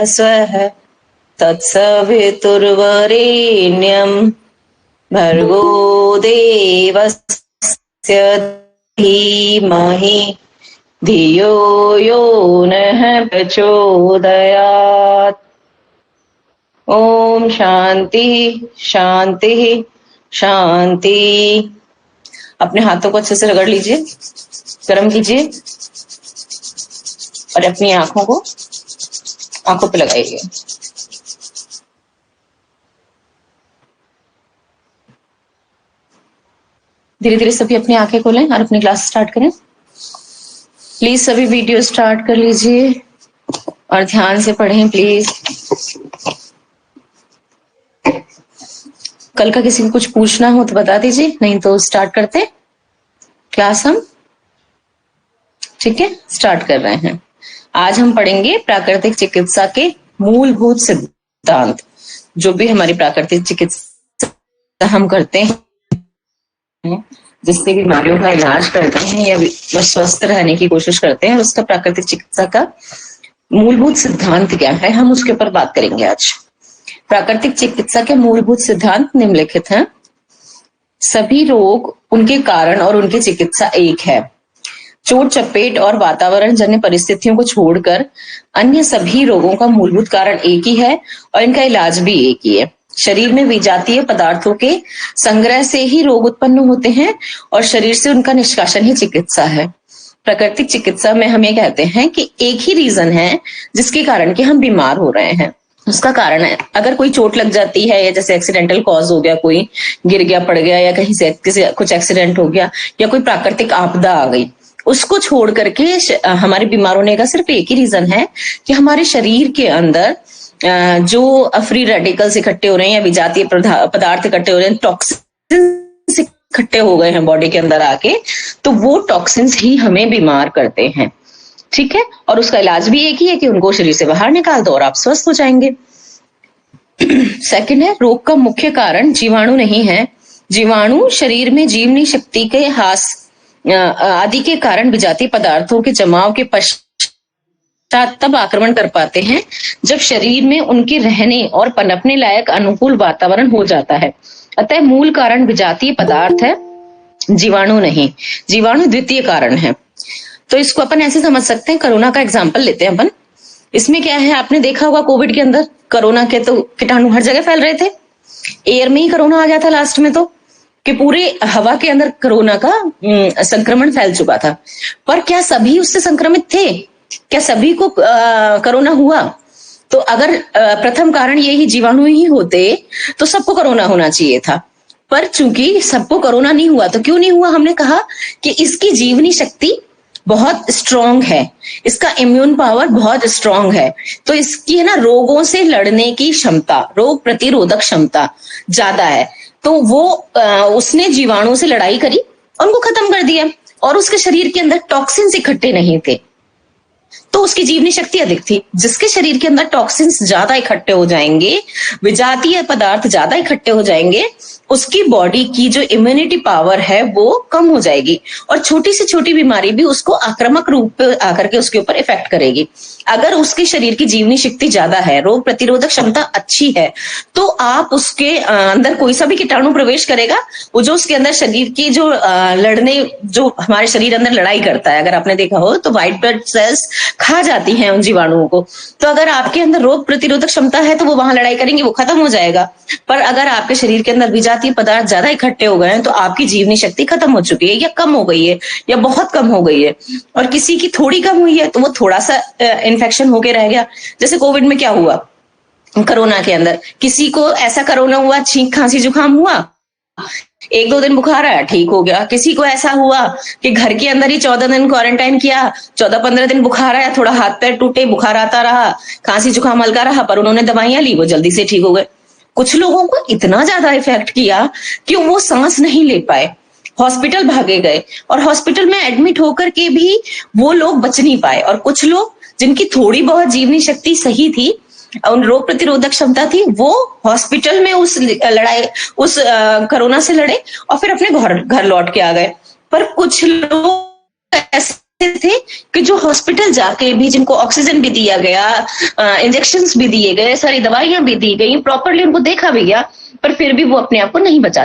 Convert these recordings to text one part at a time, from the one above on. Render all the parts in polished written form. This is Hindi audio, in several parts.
स्वः तत्सवितुर्वरेण्यं भर्गो देवस्य धीमहि धियो यो नः प्रचोदयात्। ओम शांति शांति शांति। अपने हाथों को अच्छे से रगड़ लीजिए, गर्म कीजिए और अपनी आंखों पे लगाइए। धीरे धीरे सभी अपनी आंखें खोलें और अपनी क्लास स्टार्ट करें। प्लीज सभी वीडियो स्टार्ट कर लीजिए और ध्यान से पढ़ें प्लीज। कल का किसी को कुछ पूछना हो तो बता दीजिए, नहीं तो स्टार्ट करते क्लास हम। ठीक है, स्टार्ट कर रहे हैं। आज हम पढ़ेंगे प्राकृतिक चिकित्सा के मूलभूत सिद्धांत। जो भी हमारी प्राकृतिक चिकित्सा हम करते हैं, जिससे बीमारियों का इलाज करते हैं या स्वस्थ रहने की कोशिश करते हैं, उसका प्राकृतिक चिकित्सा का मूलभूत सिद्धांत क्या है, हम उसके ऊपर बात करेंगे आज। प्राकृतिक चिकित्सा के मूलभूत सिद्धांत निम्नलिखित हैं। सभी रोग, उनके कारण और उनकी चिकित्सा एक है। चोट चपेट और वातावरण जन्य परिस्थितियों को छोड़कर अन्य सभी रोगों का मूलभूत कारण एक ही है और इनका इलाज भी एक ही है। शरीर में विजातीय पदार्थों के संग्रह से ही रोग उत्पन्न होते हैं और शरीर से उनका निष्कासन ही चिकित्सा है। प्राकृतिक चिकित्सा में हम ये कहते हैं कि एक ही रीजन है जिसके कारण कि हम बीमार हो रहे हैं। उसका कारण है, अगर कोई चोट लग जाती है या जैसे एक्सीडेंटल कॉज हो गया, कोई गिर गया पड़ गया या कहीं से किसी कुछ एक्सीडेंट हो गया या कोई प्राकृतिक आपदा आ गई, उसको छोड़ करके हमारे बीमार होने का सिर्फ एक ही रीजन है कि हमारे शरीर के अंदर जो फ्री रेडिकल्स इकट्ठे हो रहे हैं या विजातीय पदार्थ इकट्ठे हो रहे हैं, टॉक्सिन्स इकट्ठे हो गए हैं बॉडी के अंदर आके, तो वो टॉक्सिन्स ही हमें बीमार करते हैं। ठीक है, और उसका इलाज भी एक ही है कि उनको शरीर से बाहर निकाल दो और आप स्वस्थ हो जाएंगे। सेकंड है, रोग का मुख्य कारण जीवाणु नहीं है। जीवाणु शरीर में जीवनी शक्ति के ह्रास आदि के कारण विजातीय पदार्थों के जमाव के पश्चात तब आक्रमण कर पाते हैं जब शरीर में उनके रहने और पनपने लायक अनुकूल वातावरण हो जाता है। अतः मूल कारण विजातीय पदार्थ है, जीवाणु नहीं। जीवाणु द्वितीय कारण है। तो इसको अपन ऐसे समझ सकते हैं, कोरोना का एग्जाम्पल लेते हैं अपन। इसमें क्या है, आपने देखा होगा कोविड के अंदर कोरोना के तो कीटाणु हर जगह फैल रहे थे। एयर में ही कोरोना आ गया था लास्ट में, तो कि पूरे हवा के अंदर कोरोना का संक्रमण फैल चुका था। पर क्या सभी उससे संक्रमित थे? क्या सभी को कोरोना हुआ? तो अगर प्रथम कारण यही जीवाणु ही होते तो सबको कोरोना होना चाहिए था। पर चूंकि सबको कोरोना नहीं हुआ, तो क्यों नहीं हुआ? हमने कहा कि इसकी जीवनी शक्ति बहुत स्ट्रांग है, इसका इम्यून पावर बहुत स्ट्रांग है, तो इसकी है ना रोगों से लड़ने की क्षमता, रोग प्रतिरोधक क्षमता ज्यादा है। तो वो उसने जीवाणु से लड़ाई करी, उनको खत्म कर दिया और उसके शरीर के अंदर टॉक्सिन्स इकट्ठे नहीं थे, तो उसकी जीवनी शक्ति अधिक थी। जिसके शरीर के अंदर टॉक्सिन्स ज्यादा इकट्ठे हो जाएंगे, विजातीय पदार्थ ज्यादा इकट्ठे हो जाएंगे, उसकी बॉडी की जो इम्यूनिटी पावर है वो कम हो जाएगी और छोटी से छोटी बीमारी भी उसको आक्रामक रूप पे आकर के उसके ऊपर इफेक्ट करेगी। अगर उसके शरीर की जीवनी शक्ति ज्यादा है, रोग प्रतिरोधक क्षमता अच्छी है, तो आप उसके अंदर कोई सा भी कीटाणु प्रवेश करेगा, वो जो उसके अंदर शरीर की जो लड़ने, जो हमारे शरीर अंदर लड़ाई करता है, अगर आपने देखा हो तो व्हाइट ब्लड सेल्स खा जाती हैं उन जीवाणुओं को। तो अगर आपके अंदर रोग प्रतिरोधक क्षमता है तो वो वहां लड़ाई करेंगे, वो खत्म हो जाएगा। पर अगर आपके शरीर के अंदर विजातीय पदार्थ ज्यादा इकट्ठे हो गए हैं तो आपकी जीवनी शक्ति खत्म हो चुकी है या कम हो गई है या बहुत कम हो गई है। और किसी की थोड़ी कम हुई है तो वो थोड़ा सा इन्फेक्शन होके रह गया। जैसे कोविड में क्या हुआ, कोरोना के अंदर किसी को ऐसा कोरोना हुआ, छींक खांसी जुकाम हुआ, 1-2 दिन बुखार आया, ठीक हो गया। किसी को ऐसा हुआ कि घर के अंदर ही 14 दिन क्वारंटाइन किया, 14-15 दिन बुखार आया, थोड़ा हाथ पैर टूटे, बुखार आता रहा, खांसी जुकाम हल्का रहा, पर उन्होंने दवाइयां ली, वो जल्दी से ठीक हो गए। कुछ लोगों को इतना ज्यादा इफेक्ट किया कि वो सांस नहीं ले पाए, हॉस्पिटल भागे गए, और हॉस्पिटल में एडमिट होकर के भी वो लोग बच नहीं पाए। और कुछ लोग जिनकी थोड़ी बहुत जीवनी शक्ति सही थी, उन रोग प्रतिरोधक क्षमता थी, वो हॉस्पिटल में उस लड़ाई, उस कोरोना से लड़े और फिर अपने घर लौट के आ गए। पर कुछ लोग ऐसे थे कि जो हॉस्पिटल जाके भी, जिनको ऑक्सीजन भी दिया गया, इंजेक्शंस भी दिए गए, सारी दवाइयां भी दी गई, प्रॉपरली उनको देखा भी गया, पर फिर भी वो अपने आप को नहीं बचा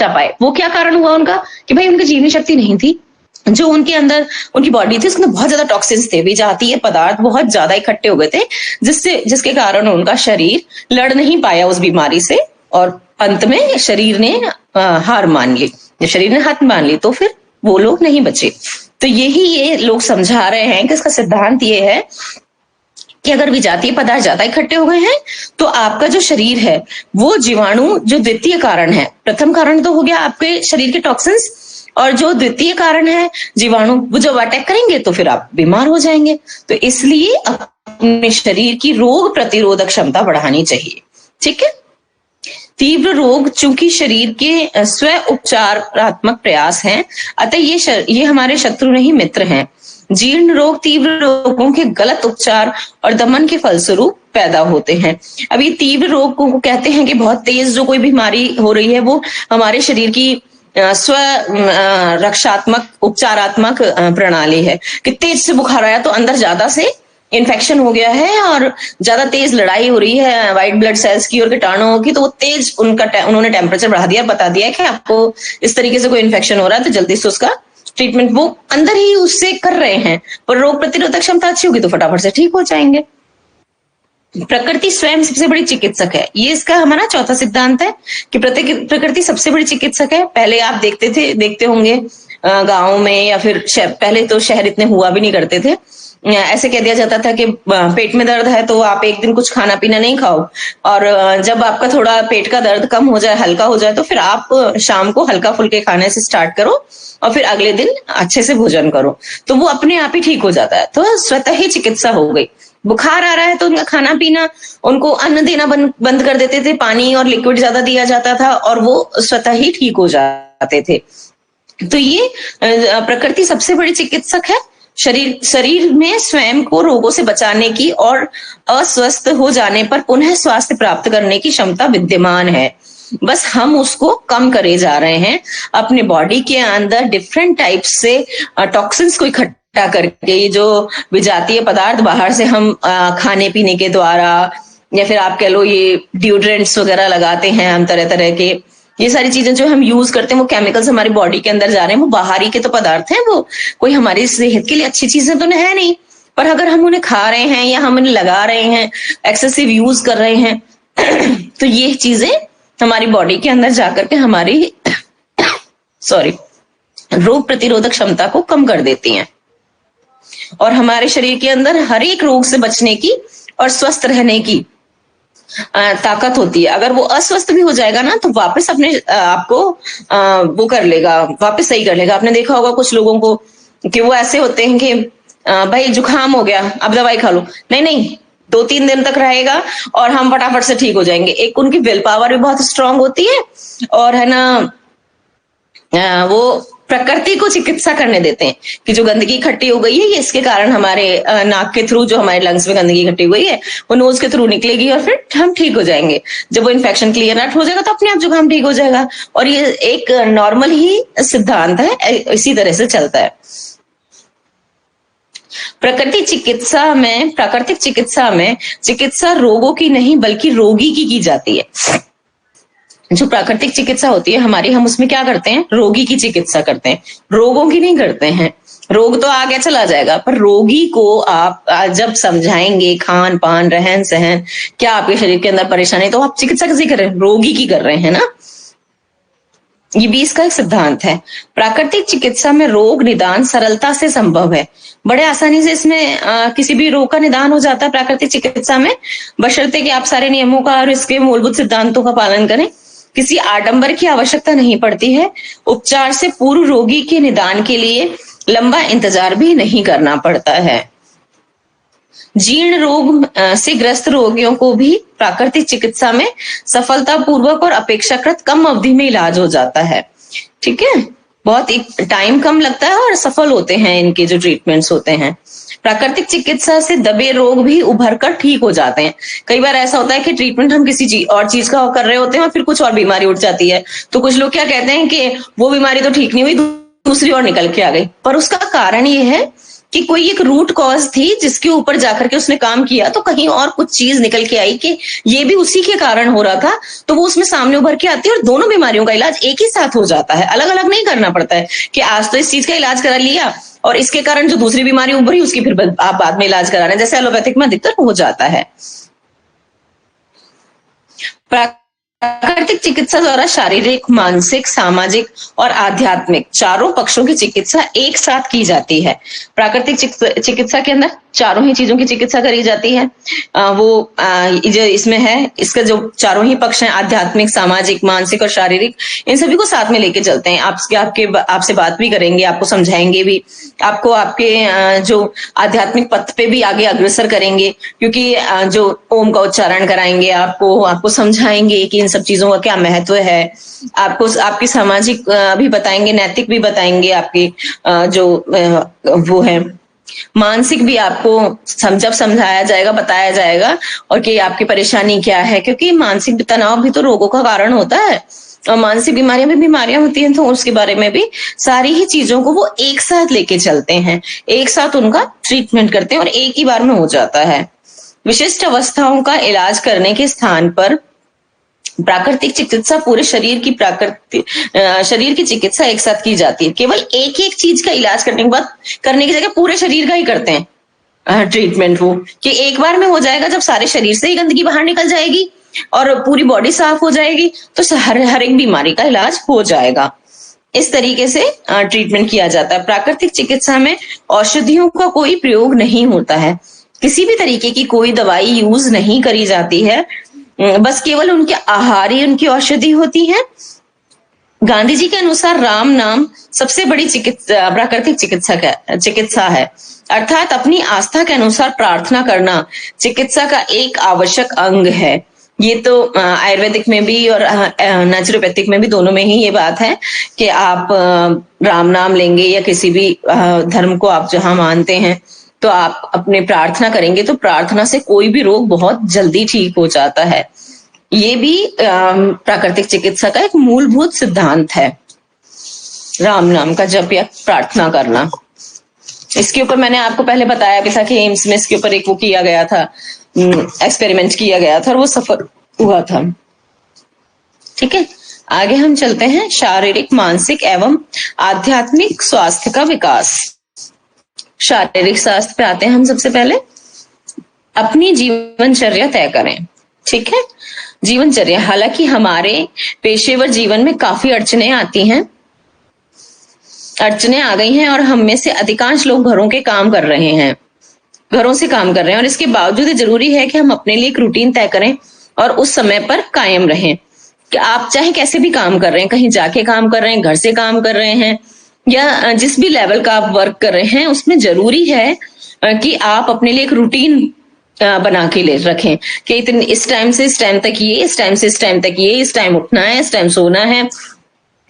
पाए। वो क्या कारण हुआ उनका? कि भाई उनकी जीवनी शक्ति नहीं थी, जो उनके अंदर उनकी बॉडी थी उसमें बहुत ज्यादा टॉक्सिन्स थे, विजातीय पदार्थ बहुत ज्यादा इकट्ठे हो गए थे, जिसके कारण उनका शरीर लड़ नहीं पाया उस बीमारी से, और अंत में शरीर ने हार मान ली। जब शरीर ने हार मान ली तो फिर वो लोग नहीं बचे। तो ये लोग समझा रहे हैं कि इसका सिद्धांत ये है कि अगर विजातीय पदार्थ ज्यादा इकट्ठे हो गए हैं तो आपका जो शरीर है वो जीवाणु, जो द्वितीय कारण है, प्रथम कारण तो हो गया आपके शरीर के टॉक्सिन्स, और जो द्वितीय कारण है जीवाणु, वो जब अटैक करेंगे तो फिर आप बीमार हो जाएंगे। तो इसलिए अपने शरीर की रोग प्रतिरोधक क्षमता बढ़ानी चाहिए। ठीक है। तीव्र रोग चूंकि शरीर के स्व उपचारात्मक प्रयास हैं, अतः ये हमारे शत्रु नहीं मित्र हैं। जीर्ण रोग तीव्र रोगों के गलत उपचार और दमन के फलस्वरूप पैदा होते हैं। अभी तीव्र रोग को कहते हैं कि बहुत तेज जो कोई बीमारी हो रही है वो हमारे शरीर की स्व रक्षात्मक उपचारात्मक प्रणाली है, कि तेज से बुखार आया तो अंदर ज्यादा से इन्फेक्शन हो गया है और ज्यादा तेज लड़ाई हो रही है व्हाइट ब्लड सेल्स की और कीटाणुओं की, तो वो तेज उन्होंने टेम्परेचर बढ़ा दिया, बता दिया कि आपको इस तरीके से कोई इन्फेक्शन हो रहा है तो जल्दी से उसका ट्रीटमेंट वो अंदर ही उससे कर रहे हैं। पर रोग प्रतिरोधक क्षमता अच्छी होगी तो फटाफट से ठीक हो जाएंगे। प्रकृति स्वयं सबसे बड़ी चिकित्सक है, ये इसका हमारा चौथा सिद्धांत है कि प्रकृति सबसे बड़ी चिकित्सक है। पहले आप देखते होंगे गाँव में, या फिर पहले तो शहर इतने हुआ भी नहीं करते थे, ऐसे कह दिया जाता था कि पेट में दर्द है तो आप एक दिन कुछ खाना पीना नहीं खाओ, और जब आपका थोड़ा पेट का दर्द कम हो जाए, हल्का हो जाए, तो फिर आप शाम को हल्का फुल्के खाने से स्टार्ट करो और फिर अगले दिन अच्छे से भोजन करो, तो वो अपने आप ही ठीक हो जाता है। तो स्वतः ही चिकित्सा हो गई। बुखार आ रहा है तो उनका खाना पीना, उनको अन्न देना बंद कर देते थे, पानी और लिक्विड ज्यादा दिया जाता था और वो स्वतः ही ठीक हो जाते थे। तो ये प्रकृति सबसे बड़ी चिकित्सक है। शरीर में स्वयं को रोगों से बचाने की और अस्वस्थ हो जाने पर पुनः स्वास्थ्य प्राप्त करने की क्षमता विद्यमान है, बस हम उसको कम करे जा रहे हैं। अपने बॉडी के अंदर डिफरेंट टाइप से टॉक्सिन्स को इकट्ठा करके, ये जो विजातीय पदार्थ बाहर से हम खाने पीने के द्वारा, या फिर आप कह लो ये डिओड्रेंट्स वगैरह लगाते हैं हम तरह तरह के, ये सारी चीजें जो हम यूज करते हैं वो केमिकल्स हमारी बॉडी के अंदर जा रहे हैं, वो बाहरी के तो पदार्थ हैं, वो कोई हमारी सेहत के लिए अच्छी चीजें तो है नहीं, पर अगर हम उन्हें खा रहे हैं या हम उन्हें लगा रहे हैं, एक्सेसिव यूज कर रहे हैं तो ये चीजें हमारी बॉडी के अंदर जाकर के हमारी रोग प्रतिरोधक क्षमता को कम कर देती हैं और हमारे शरीर के अंदर हर एक रोग से बचने की और स्वस्थ रहने की ताकत होती है। अगर वो अस्वस्थ भी हो जाएगा ना तो वापस अपने आपको वो कर लेगा, वापस सही कर लेगा। आपने देखा होगा कुछ लोगों को कि वो ऐसे होते हैं कि भाई जुकाम हो गया अब दवाई खा लो, नहीं 2-3 दिन तक रहेगा और हम फटाफट से ठीक हो जाएंगे। एक उनकी विल पावर भी बहुत स्ट्रांग होती है और है ना वो प्रकृति को चिकित्सा करने देते हैं कि जो गंदगी इकट्ठी हो गई है ये इसके कारण हमारे नाक के थ्रू, जो हमारे लंग्स में गंदगी इकट्ठी हुई है वो नोज के थ्रू निकलेगी और फिर हम ठीक हो जाएंगे। जब वो इन्फेक्शन क्लियर आउट हो जाएगा तो अपने आप जुकाम ठीक हो जाएगा। और ये एक नॉर्मल ही सिद्धांत है, इसी तरह से चलता है। प्राकृतिक चिकित्सा में चिकित्सा रोगों की नहीं बल्कि रोगी की जाती है। जो प्राकृतिक चिकित्सा होती है हमारी, हम उसमें क्या करते हैं, रोगी की चिकित्सा करते हैं, रोगों की नहीं करते हैं। रोग तो आगे चला जाएगा पर रोगी को आप जब समझाएंगे खान पान रहन सहन क्या आपके शरीर के अंदर परेशानी, तो आप चिकित्सा किसी कर रहे हैं, रोगी की कर रहे हैं ना। ये भी इसका एक सिद्धांत है। प्राकृतिक चिकित्सा में रोग निदान सरलता से संभव है, बड़े आसानी से इसमें किसी भी रोग का निदान हो जाता है प्राकृतिक चिकित्सा में, बशर्ते कि आप सारे नियमों का और इसके मूलभूत सिद्धांतों का पालन करें। किसी आडंबर की आवश्यकता नहीं पड़ती है। उपचार से पूर्व रोगी के निदान के लिए लंबा इंतजार भी नहीं करना पड़ता है। जीर्ण रोग से ग्रस्त रोगियों को भी प्राकृतिक चिकित्सा में सफलतापूर्वक और अपेक्षाकृत कम अवधि में इलाज हो जाता है। ठीक है, बहुत टाइम कम लगता है और सफल होते हैं इनके जो ट्रीटमेंट्स होते हैं। प्राकृतिक चिकित्सा से दबे रोग भी उभर कर ठीक हो जाते हैं। कई बार ऐसा होता है कि ट्रीटमेंट हम किसी और चीज का कर रहे होते हैं और फिर कुछ और बीमारी उठ जाती है, तो कुछ लोग क्या कहते हैं कि वो बीमारी तो ठीक नहीं हुई, दूसरी और निकल के आ गई। पर उसका कारण ये है कि कोई एक रूट कॉज थी जिसके ऊपर जाकर के उसने काम किया, तो कहीं और कुछ चीज निकल के आई कि ये भी उसी के कारण हो रहा था, तो वो उसमें सामने उभर के आती है और दोनों बीमारियों का इलाज एक ही साथ हो जाता है। अलग अलग नहीं करना पड़ता है कि आज तो इस चीज का इलाज करा लिया और इसके कारण जो दूसरी बीमारी उभरी उसकी फिर आप बाद में इलाज करा रहे हैं, जैसे एलोपैथिक में अधिकतर हो जाता है। प्राकृतिक चिकित्सा द्वारा शारीरिक, मानसिक, सामाजिक और आध्यात्मिक चारों पक्षों की चिकित्सा एक साथ की जाती है। प्राकृतिक चिकित्सा के अंदर चारों ही चीजों की चिकित्सा करी जाती है। जो इसमें है, इसका जो चारों ही पक्ष हैं, आध्यात्मिक, सामाजिक, मानसिक और शारीरिक, इन सभी को साथ में लेके चलते हैं। आपसे बात भी करेंगे, आपको समझाएंगे भी, आपको आपके जो आध्यात्मिक पथ पे भी आगे अग्रसर करेंगे, क्योंकि जो ओम का उच्चारण कराएंगे, आपको समझाएंगे कि इन सब चीजों का क्या महत्व है। आपको आपकी सामाजिक भी बताएंगे, नैतिक भी बताएंगे, आपकी जो वो है मानसिक भी आपको जब समझाया जाएगा, बताया जाएगा, और कि आपकी परेशानी क्या है, क्योंकि मानसिक तनाव भी तो रोगों का कारण होता है और मानसिक बीमारियां भी बीमारियां होती हैं, तो उसके बारे में भी सारी ही चीजों को वो एक साथ लेके चलते हैं, एक साथ उनका ट्रीटमेंट करते हैं और एक ही बार में हो जाता है। विशिष्ट अवस्थाओं का इलाज करने के स्थान पर प्राकृतिक चिकित्सा पूरे शरीर की चिकित्सा एक साथ की जाती है। केवल एक एक चीज का इलाज करने की जगह पूरे शरीर का ही करते हैं ट्रीटमेंट, वो कि एक बार में हो जाएगा। जब सारे शरीर से ही गंदगी बाहर निकल जाएगी और पूरी बॉडी साफ हो जाएगी तो हर एक बीमारी का इलाज हो जाएगा। इस तरीके से ट्रीटमेंट किया जाता है। प्राकृतिक चिकित्सा में औषधियों का कोई प्रयोग नहीं होता है, किसी भी तरीके की कोई दवाई यूज नहीं करी जाती है, बस केवल उनके आहार ही उनकी औषधि होती है। गांधी जी के अनुसार राम नाम सबसे बड़ी प्राकृतिक चिकित्सा है, अर्थात अपनी आस्था के अनुसार प्रार्थना करना चिकित्सा का एक आवश्यक अंग है। ये तो आयुर्वेदिक में भी और नेचुरोपैथिक में भी, दोनों में ही ये बात है कि आप राम नाम लेंगे या किसी भी धर्म को आप जहां मानते हैं तो आप अपने प्रार्थना करेंगे तो प्रार्थना से कोई भी रोग बहुत जल्दी ठीक हो जाता है। ये भी प्राकृतिक चिकित्सा का एक मूलभूत सिद्धांत है, राम नाम का जप या प्रार्थना करना। इसके ऊपर मैंने आपको पहले बताया भी था कि एम्स में इसके ऊपर एक वो किया गया था, एक्सपेरिमेंट किया गया था और वो सफल हुआ था। ठीक है, आगे हम चलते हैं। शारीरिक, मानसिक एवं आध्यात्मिक स्वास्थ्य का विकास। शारीरिक स्वास्थ्य पे आते हैं हम। सबसे पहले अपनी जीवनचर्या तय करें। ठीक है, जीवनचर्या। हालांकि हमारे पेशेवर जीवन में काफी अड़चने आती हैं, अड़चने आ गई हैं और हम में से अधिकांश लोग घरों से काम कर रहे हैं और इसके बावजूद जरूरी है कि हम अपने लिए एक रूटीन तय करें और उस समय पर कायम रहें। कि आप चाहे कैसे भी काम कर रहे हैं, कहीं जाके काम कर रहे हैं, घर से काम कर रहे हैं, या जिस भी लेवल का आप वर्क कर रहे हैं, उसमें जरूरी है कि आप अपने लिए एक रूटीन बना के ले रखें कि इस टाइम से इस टाइम तक ये, इस टाइम से इस टाइम तक ये, इस टाइम उठना है, इस टाइम सोना है,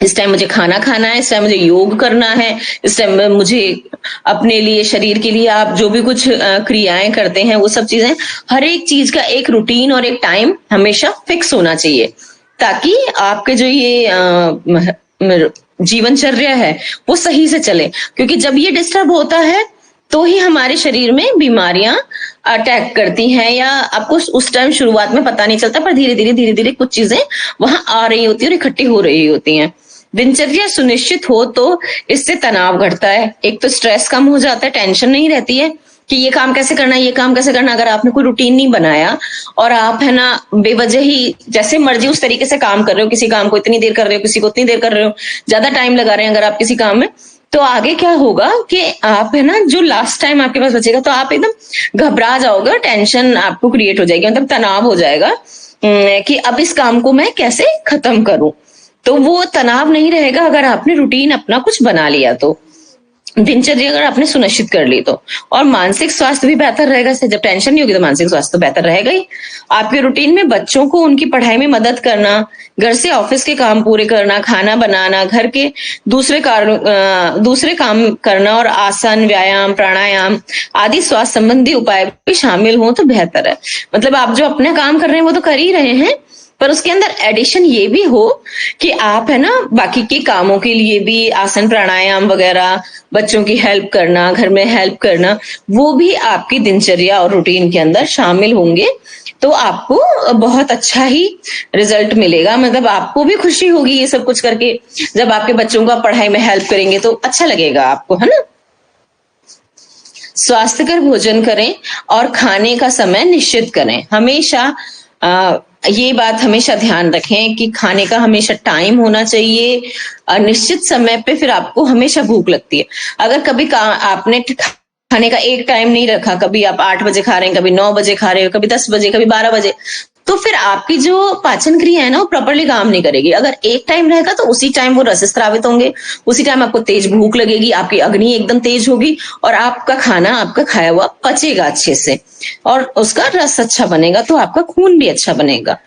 इस टाइम मुझे खाना खाना है, इस टाइम मुझे योग करना है, इस टाइम मुझे अपने लिए, शरीर के लिए आप जो भी कुछ क्रियाएं करते हैं वो सब चीजें, हर एक चीज का एक रूटीन और एक टाइम हमेशा फिक्स होना चाहिए, ताकि आपके जो ये जीवनचर्या है वो सही से चले। क्योंकि जब ये डिस्टर्ब होता है तो ही हमारे शरीर में बीमारियां अटैक करती हैं, या आपको उस टाइम शुरुआत में पता नहीं चलता, पर धीरे धीरे कुछ चीजें वहां आ रही होती है और इकट्ठी हो रही होती हैं। दिनचर्या सुनिश्चित हो तो इससे तनाव घटता है, एक तो स्ट्रेस कम हो जाता है, टेंशन नहीं रहती है कि ये काम कैसे करना है, ये काम कैसे करना। अगर आपने कोई रूटीन नहीं बनाया और आप है ना बेवजह ही जैसे मर्जी उस तरीके से काम कर रहे हो, किसी काम को इतनी देर कर रहे हो, किसी को उतनी देर कर रहे हो, ज्यादा टाइम लगा रहे हैं अगर आप किसी काम में, तो आगे क्या होगा कि आप है ना जो लास्ट टाइम आपके पास बचेगा तो आप एकदम घबरा जाओगे और टेंशन आपको क्रिएट हो जाएगी, मतलब तनाव हो जाएगा। कि अब इस काम को मैं कैसे खत्म करूं। तो वो तनाव नहीं रहेगा अगर आपने रूटीन अपना कुछ बना लिया तो, दिनचर्या अगर आपने सुनिश्चित कर ली तो। और मानसिक स्वास्थ्य भी बेहतर रहेगा। जब टेंशन नहीं होगी तो मानसिक स्वास्थ्य तो बेहतर रहेगा ही। आपके रूटीन में बच्चों को उनकी पढ़ाई में मदद करना, घर से ऑफिस के काम पूरे करना, खाना बनाना, घर के दूसरे काम करना और आसन, व्यायाम, प्राणायाम आदि स्वास्थ्य संबंधी उपाय भी शामिल हो तो बेहतर है। मतलब आप जो अपना काम कर रहे हैं वो तो कर ही रहे हैं, पर उसके अंदर एडिशन ये भी हो कि आप है ना बाकी के कामों के लिए भी आसन, प्राणायाम वगैरह, बच्चों की हेल्प करना, घर में हेल्प करना, वो भी आपकी दिनचर्या और रूटीन के अंदर शामिल होंगे। तो आपको बहुत अच्छा ही रिजल्ट मिलेगा। मतलब आपको भी खुशी होगी ये सब कुछ करके। जब आपके बच्चों का पढ़ाई में हेल्प करेंगे तो अच्छा लगेगा आपको, है ना। स्वास्थ्यकर भोजन करें और खाने का समय निश्चित करें। हमेशा ये बात हमेशा ध्यान रखें कि खाने का हमेशा टाइम होना चाहिए, निश्चित समय पे। फिर आपको हमेशा भूख लगती है। अगर कभी आपने खाने का एक टाइम नहीं रखा, कभी आप 8 बजे खा रहे हैं, कभी 9 बजे खा रहे हो, कभी 10 बजे, कभी 12 बजे, तो फिर आपकी जो पाचन क्रिया है ना वो प्रॉपरली काम नहीं करेगी। अगर एक टाइम रहेगा तो उसी टाइम वो रस स्रावित होंगे, उसी टाइम आपको तेज भूख लगेगी, आपकी अग्नि एकदम तेज होगी और आपका खाना, आपका खाया हुआ पचेगा अच्छे से और उसका रस अच्छा बनेगा, तो आपका खून भी अच्छा बनेगा।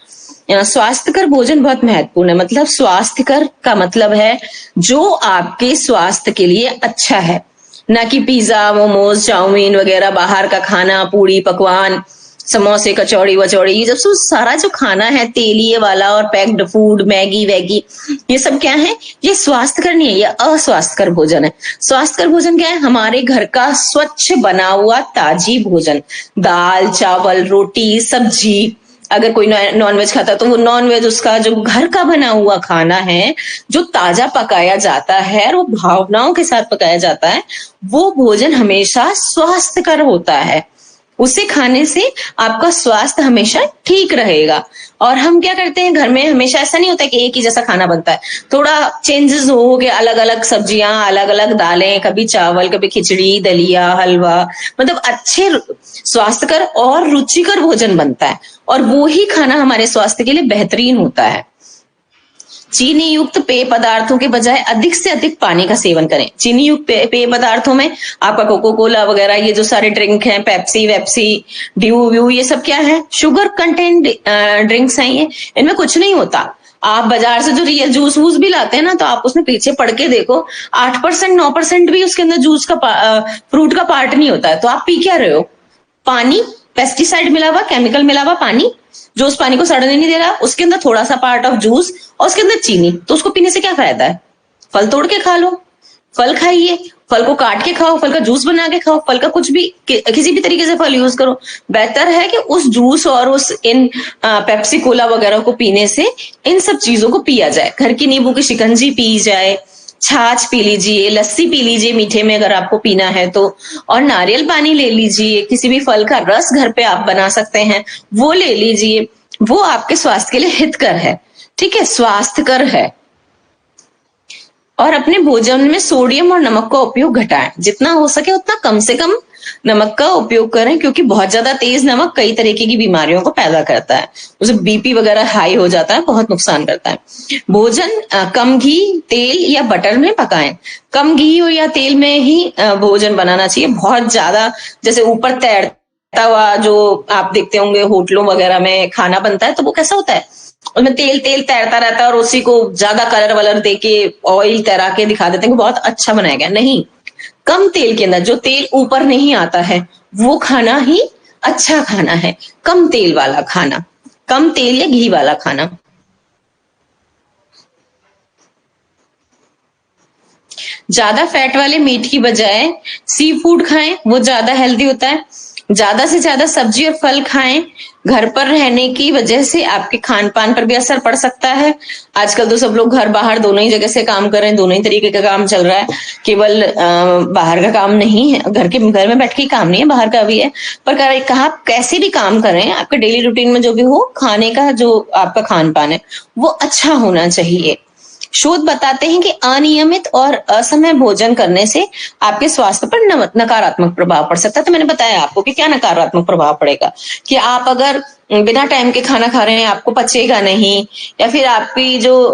स्वास्थ्यकर भोजन बहुत महत्वपूर्ण है। मतलब स्वास्थ्यकर का मतलब है जो आपके स्वास्थ्य के लिए अच्छा है, ना कि पिज्जा, मोमोज, चाउमीन वगैरह, बाहर का खाना, पूड़ी पकवान, समोसे, कचौड़ी वचौड़ी, ये जब सारा जो खाना है तेलीय वाला और पैक्ड फूड, मैगी वैगी, ये सब क्या है, ये स्वास्थ्यकर नहीं है, ये अस्वास्थ्यकर भोजन है। स्वास्थ्यकर भोजन क्या है, हमारे घर का स्वच्छ बना हुआ ताजी भोजन, दाल, चावल, रोटी, सब्जी। अगर कोई नॉनवेज खाता है तो वो नॉनवेज, उसका जो घर का बना हुआ खाना है, जो ताजा पकाया जाता है और वो भावनाओं के साथ पकाया जाता है, वो भोजन हमेशा स्वास्थ्यकर होता है। उसे खाने से आपका स्वास्थ्य हमेशा ठीक रहेगा। और हम क्या करते हैं घर में, हमेशा ऐसा नहीं होता कि एक ही जैसा खाना बनता है, थोड़ा चेंजेस हो गए, अलग अलग सब्जियां, अलग अलग दालें, कभी चावल, कभी खिचड़ी, दलिया, हलवा, मतलब अच्छे स्वास्थ्यकर और रुचिकर भोजन बनता है और वो ही खाना हमारे स्वास्थ्य के लिए बेहतरीन होता है। चीनी युक्त पेय पदार्थों के बजाय अधिक से अधिक पानी का सेवन करें। चीनी युक्त पेय पदार्थों में आपका कोको कोला वगैरह, ये जो सारे ड्रिंक हैं, पेप्सी वेप्सी, ड्यू व्यू, ये सब क्या है, शुगर कंटेंट ड्रिंक्स हैं। ये इनमें कुछ नहीं होता। आप बाजार से जो रियल जूस वूस भी लाते हैं ना, तो आप उसमें पीछे पढ़ के देखो, 8% 9% भी उसके अंदर जूस का फ्रूट का पार्ट नहीं होता है। तो आप पी क्या रहे हो, पानी, पेस्टिसाइड मिला हुआ, केमिकल मिला हुआ पानी, जो उस पानी को सड़ने नहीं दे रहा, उसके अंदर थोड़ा सा पार्ट ऑफ जूस और उसके अंदर चीनी। तो उसको पीने से क्या फायदा है। फल तोड़ के खा लो, फल खाइए, फल को काट के खाओ, फल का जूस बना के खाओ, फल का कुछ भी किसी भी तरीके से फल यूज करो। बेहतर है कि उस जूस और उस इन पेप्सी कोला वगैरह को पीने से इन सब चीजों को पिया जाए। घर की नींबू की शिकंजी पी जाए, छाछ पी लीजिए, लस्सी पी लीजिए मीठे में अगर आपको पीना है तो, और नारियल पानी ले लीजिए, किसी भी फल का रस घर पे आप बना सकते हैं वो ले लीजिए, वो आपके स्वास्थ्य के लिए हितकर है, ठीक है, स्वास्थ्यकर है। और अपने भोजन में सोडियम और नमक का उपयोग घटाएं, जितना हो सके उतना कम से कम नमक का उपयोग करें, क्योंकि बहुत ज्यादा तेज नमक कई तरीके की बीमारियों को पैदा करता है, उसे बीपी वगैरह हाई हो जाता है, बहुत नुकसान करता है। भोजन कम घी, तेल या बटर में पकाएं। कम घी और या तेल में ही भोजन बनाना चाहिए। बहुत ज्यादा जैसे ऊपर तैरता हुआ जो आप देखते होंगे होटलों वगैरह में खाना बनता है, तो वो कैसा होता है, उसमें तेल तेल तैरता रहता है और उसी को ज्यादा कलर वलर देके ऑयल तैरा के दिखा देते हैं कि बहुत अच्छा बनाया गया। नहीं, कम तेल के अंदर जो तेल ऊपर नहीं आता है वो खाना ही अच्छा खाना है, कम तेल वाला खाना, कम तेल या घी वाला खाना। ज्यादा फैट वाले मीट की बजाय सी फूड खाएं, वो ज्यादा हेल्दी होता है। ज्यादा से ज्यादा सब्जी और फल खाएं। घर पर रहने की वजह से आपके खान पान पर भी असर पड़ सकता है। आजकल तो सब लोग घर बाहर दोनों ही जगह से काम कर रहे हैं, दोनों ही तरीके का काम चल रहा है, केवल बाहर का काम नहीं है, घर में बैठ के काम नहीं है, बाहर का भी है। पर कहा कैसे भी काम करें, आपका डेली रूटीन में जो भी हो, खाने का जो आपका खान पान है वो अच्छा होना चाहिए। शोध बताते हैं कि अनियमित और असमय भोजन करने से आपके स्वास्थ्य पर नकारात्मक प्रभाव पड़ सकता है। तो मैंने बताया आपको कि क्या नकारात्मक प्रभाव पड़ेगा, कि आप अगर बिना टाइम के खाना खा रहे हैं, आपको पचेगा नहीं, या फिर आपकी जो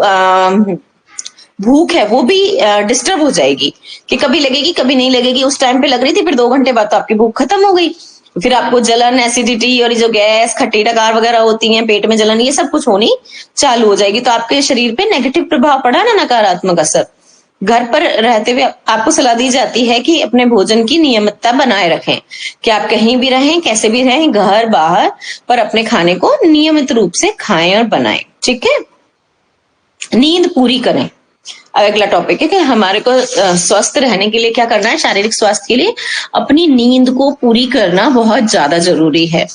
भूख है वो भी डिस्टर्ब हो जाएगी, कि कभी लगेगी कभी नहीं लगेगी। उस टाइम पे लग रही थी, फिर 2 घंटे बाद तो आपकी भूख खत्म हो गई। फिर आपको जलन, एसिडिटी और जो गैस, खट्टी डकार वगैरह होती हैं, पेट में जलन, ये सब कुछ होनी चालू हो जाएगी। तो आपके शरीर पे नेगेटिव प्रभाव पड़ा ना, नकारात्मक असर। घर पर रहते हुए आपको सलाह दी जाती है कि अपने भोजन की नियमितता बनाए रखें, कि आप कहीं भी रहें, कैसे भी रहें, घर बाहर, पर अपने खाने को नियमित रूप से खाएं और बनाएं। ठीक है। नींद पूरी करें। अब अगला टॉपिक है कि हमारे को स्वस्थ रहने के लिए क्या करना है। शारीरिक स्वास्थ्य के लिए अपनी नींद को पूरी करना बहुत ज्यादा जरूरी है।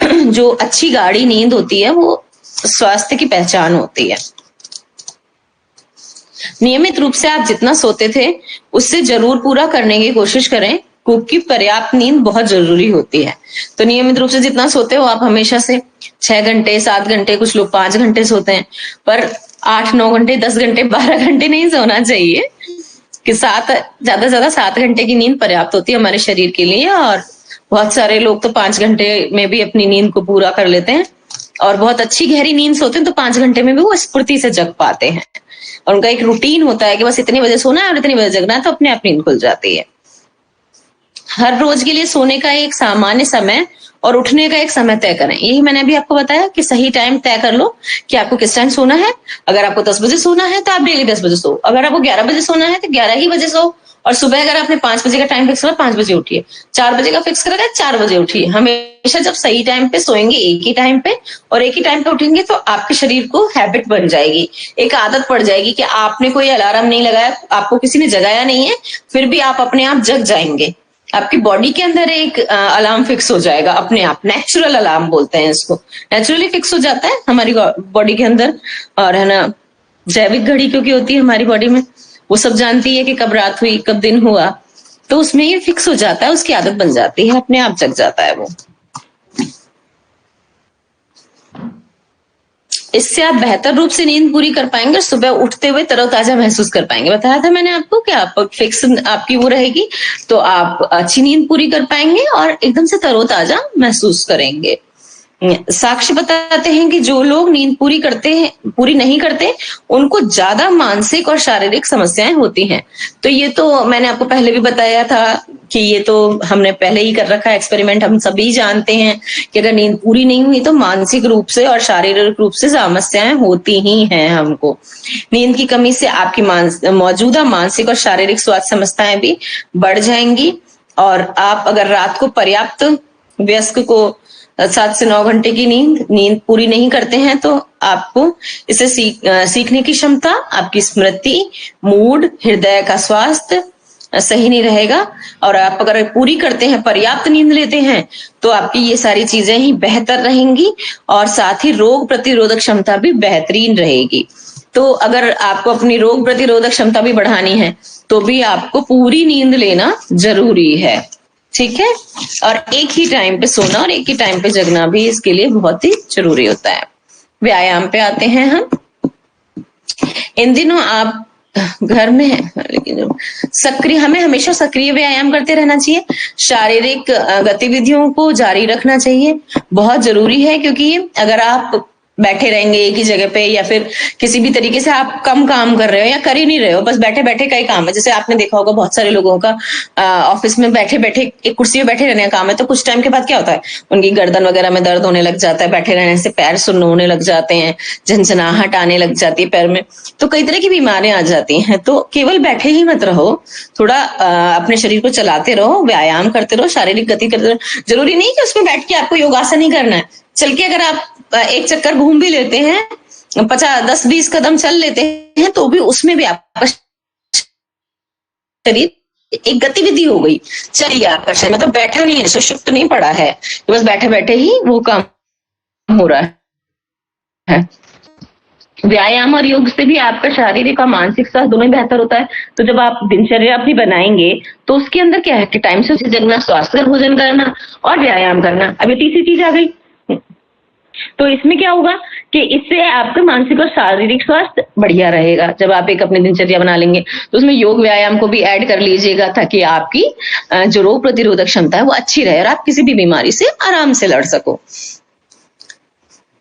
जो अच्छी गाढ़ी नींद होती है वो स्वास्थ्य की पहचान होती है। नियमित रूप से आप जितना सोते थे उससे जरूर पूरा करने की कोशिश करें, क्योंकि पर्याप्त नींद बहुत जरूरी होती है। तो नियमित रूप से जितना सोते हो आप, हमेशा से 6 घंटे, 7 घंटे, कुछ लोग 5 घंटे सोते हैं, पर 8, 9 घंटे, 10 घंटे, 12 घंटे नहीं सोना चाहिए। कि ज्यादा से ज्यादा 7 घंटे की नींद पर्याप्त होती है हमारे शरीर के लिए। और बहुत सारे लोग तो 5 घंटे में भी अपनी नींद को पूरा कर लेते हैं, और बहुत अच्छी गहरी नींद सोते हैं तो 5 घंटे में भी वो स्फूर्ति से जग पाते हैं। और उनका एक रूटीन होता है कि बस इतनी बजे सोना है और इतनी बजे जगना है, तो अपने आप नींद खुल जाती है। हर रोज के लिए सोने का एक सामान्य समय और उठने का एक समय तय करें। यही मैंने अभी आपको बताया कि सही टाइम तय कर लो कि आपको किस टाइम सोना है। अगर आपको 10 बजे सोना है तो आप डेली 10 बजे सो। अगर आपको 11 बजे सोना है तो 11 ही बजे सो। और सुबह अगर आपने 5 बजे का टाइम फिक्स करा, 5 बजे उठिए। 4 बजे का फिक्स करा, 4 बजे उठिए। हमेशा जब सही टाइम पे सोएंगे, एक ही टाइम पे और एक ही टाइम पे उठेंगे, तो आपके शरीर को हैबिट बन जाएगी, एक आदत पड़ जाएगी कि आपने कोई अलार्म नहीं लगाया, आपको किसी ने जगाया नहीं है, फिर भी आप अपने आप जग जाएंगे। आपकी बॉडी के अंदर एक अलार्म फिक्स हो जाएगा अपने आप। नेचुरल अलार्म बोलते हैं इसको। नेचुरली फिक्स हो जाता है हमारी बॉडी के अंदर। और है ना, जैविक घड़ी क्योंकि होती है हमारी बॉडी में, वो सब जानती है कि कब रात हुई, कब दिन हुआ, तो उसमें ये फिक्स हो जाता है, उसकी आदत बन जाती है, अपने आप जग जाता है वो। इससे आप बेहतर रूप से नींद पूरी कर पाएंगे और सुबह उठते हुए तरोताजा महसूस कर पाएंगे। बताया था मैंने आपको कि आप फिक्स आपकी वो रहेगी तो आप अच्छी नींद पूरी कर पाएंगे और एकदम से तरोताजा महसूस करेंगे। साक्ष्य बताते हैं कि जो लोग नींद पूरी नहीं करते, उनको ज्यादा मानसिक और शारीरिक समस्याएं होती हैं। तो ये तो मैंने आपको पहले भी बताया था कि ये तो हमने पहले ही कर रखा है एक्सपेरिमेंट। हम सभी जानते हैं कि अगर नींद पूरी नहीं हुई तो मानसिक रूप से और शारीरिक रूप से समस्याएं होती ही हैं हमको। नींद की कमी से आपकी मौजूदा मानसिक और शारीरिक स्वास्थ्य समस्याएं भी बढ़ जाएंगी। और आप अगर रात को पर्याप्त वयस्क को 7 से 9 घंटे की नींद पूरी नहीं करते हैं, तो आपको इसे सीखने की क्षमता, आपकी स्मृति, मूड, हृदय का स्वास्थ्य सही नहीं रहेगा। और आप अगर पूरी करते हैं, पर्याप्त नींद लेते हैं, तो आपकी ये सारी चीजें ही बेहतर रहेंगी और साथ ही रोग प्रतिरोधक क्षमता भी बेहतरीन रहेगी। तो अगर आपको अपनी रोग प्रतिरोधक क्षमता भी बढ़ानी है तो भी आपको पूरी नींद लेना जरूरी है। ठीक है। और एक ही टाइम पे सोना और एक ही टाइम पे जगना भी इसके लिए बहुत ही जरूरी होता है। व्यायाम पे आते हैं हम। इन दिनों आप घर में हैं, लेकिन हमें हमेशा सक्रिय व्यायाम करते रहना चाहिए। शारीरिक गतिविधियों को जारी रखना चाहिए, बहुत जरूरी है। क्योंकि अगर आप बैठे रहेंगे एक ही जगह पे, या फिर किसी भी तरीके से आप कम काम कर रहे हो या कर ही नहीं रहे हो, बस बैठे बैठे का ही काम है। जैसे आपने देखा होगा बहुत सारे लोगों का ऑफिस में बैठे बैठे एक कुर्सी में बैठे रहने का काम है, तो कुछ टाइम के बाद क्या होता है, उनकी गर्दन वगैरह में दर्द होने लग जाता है, बैठे रहने से पैर सुन्न होने लग जाते हैं, झनझनाहट आने लग जाती है पैर में, तो कई तरह की बीमारियां आ जाती हैं। तो केवल बैठे ही मत रहो, थोड़ा अपने शरीर को चलाते रहो, व्यायाम करते रहो, शारीरिक गति करते रहो। जरूरी नहीं कि उसमें बैठ के आपको योगासन ही करना है। चल के अगर आप एक चक्कर घूम भी लेते हैं, 10-20 कदम चल लेते हैं, तो भी उसमें भी आपका शरीर एक गतिविधि हो गई, चलिए आपका शरीर मतलब बैठा नहीं है, सुषुप्त नहीं पड़ा है, तो बस बैठे बैठे ही वो काम हो रहा है। व्यायाम और योग से भी आपका शारीरिक और मानसिक स्वास्थ्य दोनों बेहतर होता है। तो जब आप दिनचर्या अपनी बनाएंगे तो उसके अंदर क्या है कि टाइम से जगना, स्वास्थ्य भोजन करना और व्यायाम करना। अब ये तीसरी चीज आ गई। तो इसमें क्या होगा कि इससे आपका मानसिक और शारीरिक स्वास्थ्य बढ़िया रहेगा। जब आप एक अपनी दिनचर्या बना लेंगे तो उसमें योग व्यायाम को भी ऐड कर लीजिएगा, ताकि आपकी जो रोग प्रतिरोधक क्षमता है वो अच्छी रहे और आप किसी भी बीमारी से आराम से लड़ सको।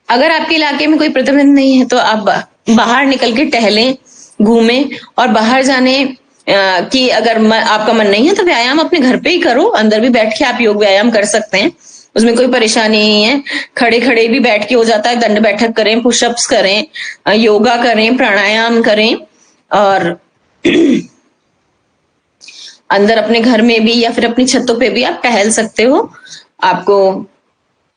अगर आपके इलाके में कोई प्रतिबंध नहीं है तो आप बाहर निकल के टहलें, घूमें, और बाहर जाने कि अगर आपका मन नहीं है तो व्यायाम अपने घर पे ही करो। अंदर भी बैठ के आप योग व्यायाम कर सकते हैं, उसमें कोई परेशानी नहीं है। खड़े खड़े भी बैठ के हो जाता है, दंड बैठक करें, पुशअप्स करें, योगा करें, प्राणायाम करें, और अंदर अपने घर में भी या फिर अपनी छतों पे भी आप टहल सकते हो।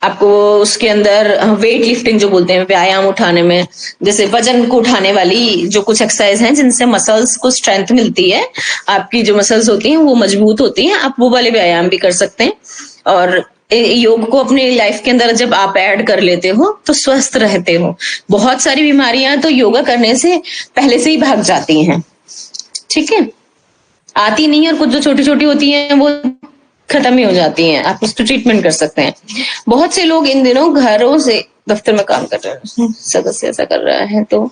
आपको उसके अंदर वेट लिफ्टिंग जो बोलते हैं, व्यायाम उठाने में, जैसे वजन को उठाने वाली जो कुछ एक्सरसाइज हैं जिनसे मसल्स को स्ट्रेंथ मिलती है, आपकी जो मसल्स होती हैं वो मजबूत होती हैं, आप वो वाले व्यायाम भी कर सकते हैं। और योग को अपने लाइफ के अंदर जब आप ऐड कर लेते हो तो स्वस्थ रहते हो। बहुत सारी बीमारियां तो योगा करने से पहले से ही भाग जाती हैं, ठीक है, आती नहीं, और कुछ जो छोटी छोटी होती हैं वो खत्म ही हो जाती हैं, आप उसको ट्रीटमेंट कर सकते हैं। बहुत से लोग इन दिनों घरों से, दफ्तर में काम कर रहे हैं, सदस्य ऐसा कर रहा है तो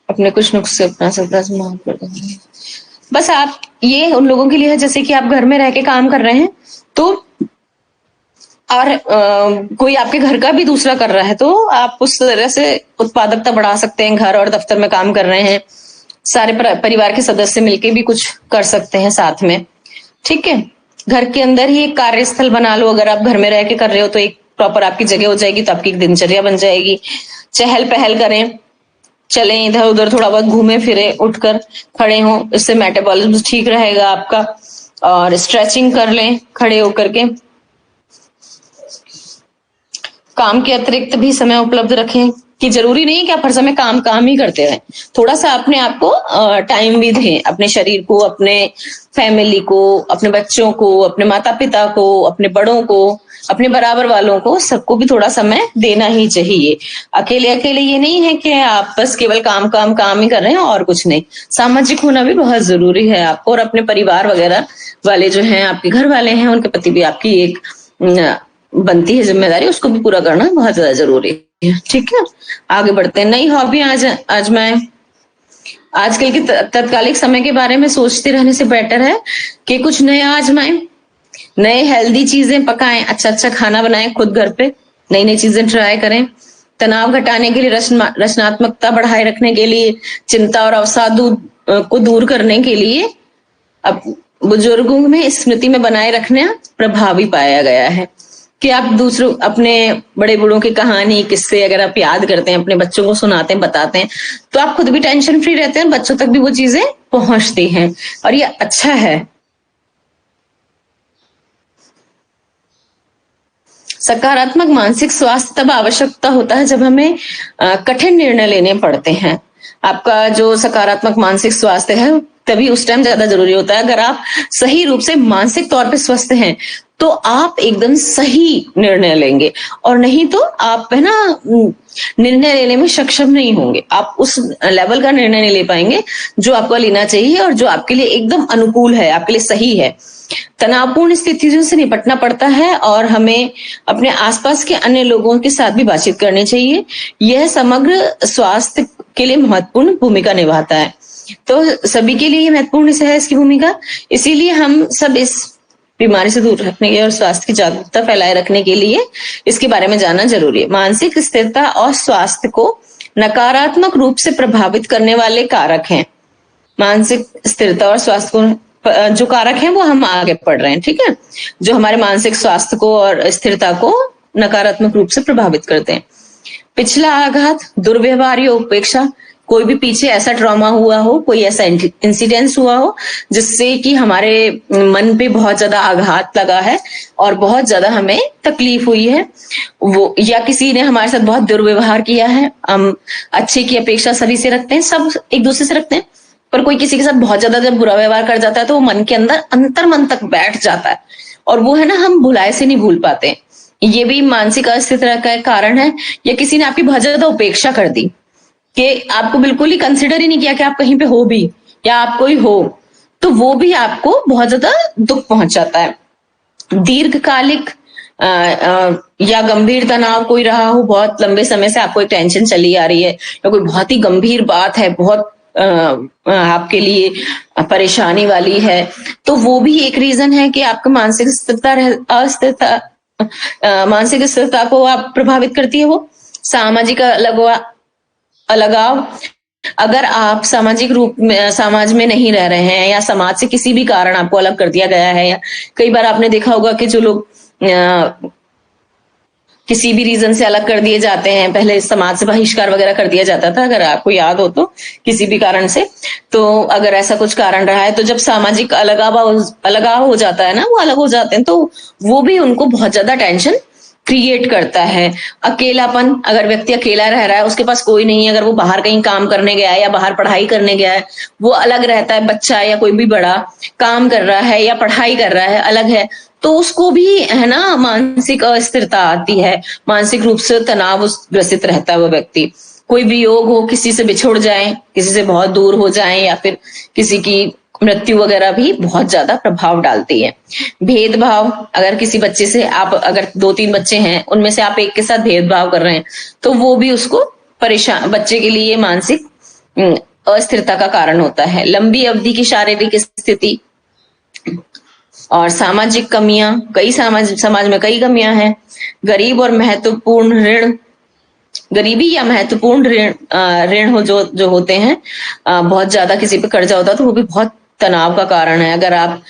अपने कुछ नुस्खे अपना सकता है। बस आप, ये उन लोगों के लिए है जैसे कि आप घर में रह के काम कर रहे हैं तो, और कोई आपके घर का भी दूसरा कर रहा है तो आप उस तरह से उत्पादकता बढ़ा सकते हैं। घर और दफ्तर में काम कर रहे हैं, सारे परिवार के सदस्य मिलके भी कुछ कर सकते हैं साथ में, ठीक है। घर के अंदर ही एक कार्यस्थल बना लो। अगर आप घर में रह के कर रहे हो तो एक प्रॉपर आपकी जगह हो जाएगी, तो आपकी एक दिनचर्या बन जाएगी। चहल पहल करें, चलें इधर उधर, थोड़ा बहुत घूमे फिरे, उठकर खड़े हों, इससे मेटाबॉलिज्म ठीक रहेगा आपका। और स्ट्रेचिंग कर लें खड़े होकर के। काम के अतिरिक्त भी समय उपलब्ध रखें, कि जरूरी नहीं कि आप हर समय काम ही करते रहें। थोड़ा सा अपने आप को टाइम भी दें, अपने शरीर को, अपने फैमिली को, अपने बच्चों को, अपने माता पिता को, अपने बड़ों को, अपने बराबर वालों को, सबको भी थोड़ा समय देना ही चाहिए। अकेले अकेले ये नहीं है कि आप बस केवल काम ही कर रहे हैं और कुछ नहीं। सामाजिक होना भी बहुत जरूरी है आपको, और अपने परिवार वगैरह वाले जो हैं, आपके घर वाले हैं, उनके प्रति भी आपकी एक बनती है जिम्मेदारी, उसको भी पूरा करना बहुत ज्यादा जरूरी है, ठीक है। आगे बढ़ते हैं। नई हॉबी आजमाएं। आजकल के तत्कालिक समय के बारे में सोचते रहने से बेटर है कि कुछ नया आजमाएं, नए हेल्दी चीजें पकाएं, अच्छा खाना बनाएं, खुद घर पे नई नई चीजें ट्राई करें। तनाव घटाने के लिए, रचनात्मकता बढ़ाए रखने के लिए, चिंता और अवसाद को दूर करने के लिए अब बुजुर्गों में स्मृति में बनाए रखना प्रभावी पाया गया है। कि आप दूसरों, अपने बड़े बूढ़ों की कहानी, किस्से अगर आप याद करते हैं, अपने बच्चों को सुनाते हैं, बताते हैं, तो आप खुद भी टेंशन फ्री रहते हैं, बच्चों तक भी वो चीजें पहुंचती हैं, और ये अच्छा है। सकारात्मक मानसिक स्वास्थ्य तब आवश्यकता होता है जब हमें कठिन निर्णय लेने पड़ते हैं। आपका जो सकारात्मक मानसिक स्वास्थ्य है तभी उस टाइम ज्यादा जरूरी होता है। अगर आप सही रूप से मानसिक तौर पे स्वस्थ हैं तो आप एकदम सही निर्णय लेंगे, और नहीं तो आप है ना निर्णय लेने में सक्षम नहीं होंगे। आप उस लेवल का निर्णय नहीं ले पाएंगे जो आपको लेना चाहिए और जो आपके लिए एकदम अनुकूल है, आपके लिए सही है। तनावपूर्ण स्थितियों से निपटना पड़ता है और हमें अपने आसपास के अन्य लोगों के साथ भी बातचीत करनी चाहिए। यह समग्र स्वास्थ्य के लिए महत्वपूर्ण भूमिका निभाता है। तो सभी के लिए महत्वपूर्ण है इसकी भूमिका, इसीलिए हम सब इस बीमारी से दूर रखने के और स्वास्थ्य की जागरूकता फैलाए रखने के लिए इसके बारे में जानना जरूरी है। मानसिक स्थिरता और स्वास्थ्य को नकारात्मक रूप से प्रभावित करने वाले कारक हैं। मानसिक स्थिरता और स्वास्थ्य को जो कारक हैं वो हम आगे पढ़ रहे हैं, ठीक है, जो हमारे मानसिक स्वास्थ्य को और स्थिरता को नकारात्मक रूप से प्रभावित करते हैं। पिछला आघात, दुर्व्यवहार या उपेक्षा, कोई भी पीछे ऐसा ट्रॉमा हुआ हो, कोई ऐसा इंसिडेंस हुआ हो जिससे कि हमारे मन पे बहुत ज्यादा आघात लगा है और बहुत ज्यादा हमें तकलीफ हुई है, वो, या किसी ने हमारे साथ बहुत दुर्व्यवहार किया है। हम अच्छे की अपेक्षा सभी से रखते हैं, सब एक दूसरे से रखते हैं, पर कोई किसी के साथ बहुत ज्यादा जब बुरा व्यवहार कर जाता है तो वो मन के अंदर अंतर मन तक बैठ जाता है, और वो है ना हम भुलाए से नहीं भूल पाते। ये भी मानसिक अस्थिरता का कारण है। या किसी ने आपकी बहुत ज्यादा उपेक्षा कर दी, कि आपको बिल्कुल ही कंसिडर ही नहीं किया कि आप कहीं पे हो भी या आप कोई हो, तो वो भी आपको बहुत ज्यादा दुख पहुंचाता है। दीर्घकालिक या गंभीर तनाव कोई रहा हो, बहुत लंबे समय से आपको एक टेंशन चली आ रही है या कोई बहुत ही गंभीर बात है, बहुत आपके लिए परेशानी वाली है, तो वो भी एक रीजन है कि आपका मानसिक अस्थिरता मानसिक स्थिरता को आप प्रभावित करती है। वो सामाजिक अलगाव, अगर आप सामाजिक रूप में समाज में नहीं रह रहे हैं या समाज से किसी भी कारण आपको अलग कर दिया गया है, या कई बार आपने देखा होगा कि जो लोग किसी भी रीजन से अलग कर दिए जाते हैं, पहले समाज से बहिष्कार वगैरह कर दिया जाता था, अगर आपको याद हो तो, किसी भी कारण से, तो अगर ऐसा कुछ कारण रहा है तो जब सामाजिक अलगाव हो जाता है ना, वो अलग हो जाते हैं, तो वो भी उनको बहुत ज्यादा टेंशन क्रिएट करता है। अकेलापन, अगर व्यक्ति अकेला रह रहा है, उसके पास कोई नहीं है, अगर वो बाहर कहीं काम करने गया है या बाहर पढ़ाई करने गया है, वो अलग रहता है, बच्चा या कोई भी बड़ा काम कर रहा है या पढ़ाई कर रहा है, अलग है, तो उसको भी है ना मानसिक अस्थिरता आती है, मानसिक रूप से तनाव ग्रसित रहता है वो व्यक्ति। कोई वियोग हो, किसी से बिछुड़ जाए, किसी से बहुत दूर हो जाए, या फिर किसी की मृत्यु वगैरह भी बहुत ज्यादा प्रभाव डालती है। भेदभाव, अगर किसी बच्चे से आप, अगर 2-3 बच्चे हैं, उनमें से आप एक के साथ भेदभाव कर रहे हैं, तो वो भी उसको परेशान, बच्चे के लिए मानसिक अस्थिरता का कारण होता है। लंबी अवधि की शारीरिक स्थिति और सामाजिक कमियां, कई समाज में कई कमियां हैं। गरीब और महत्वपूर्ण ऋण, गरीबी या महत्वपूर्ण ऋण हो जो होते हैं, बहुत ज्यादा किसी पे कर्जा होता है, तो वो भी बहुत तनाव का कारण है। अगर आप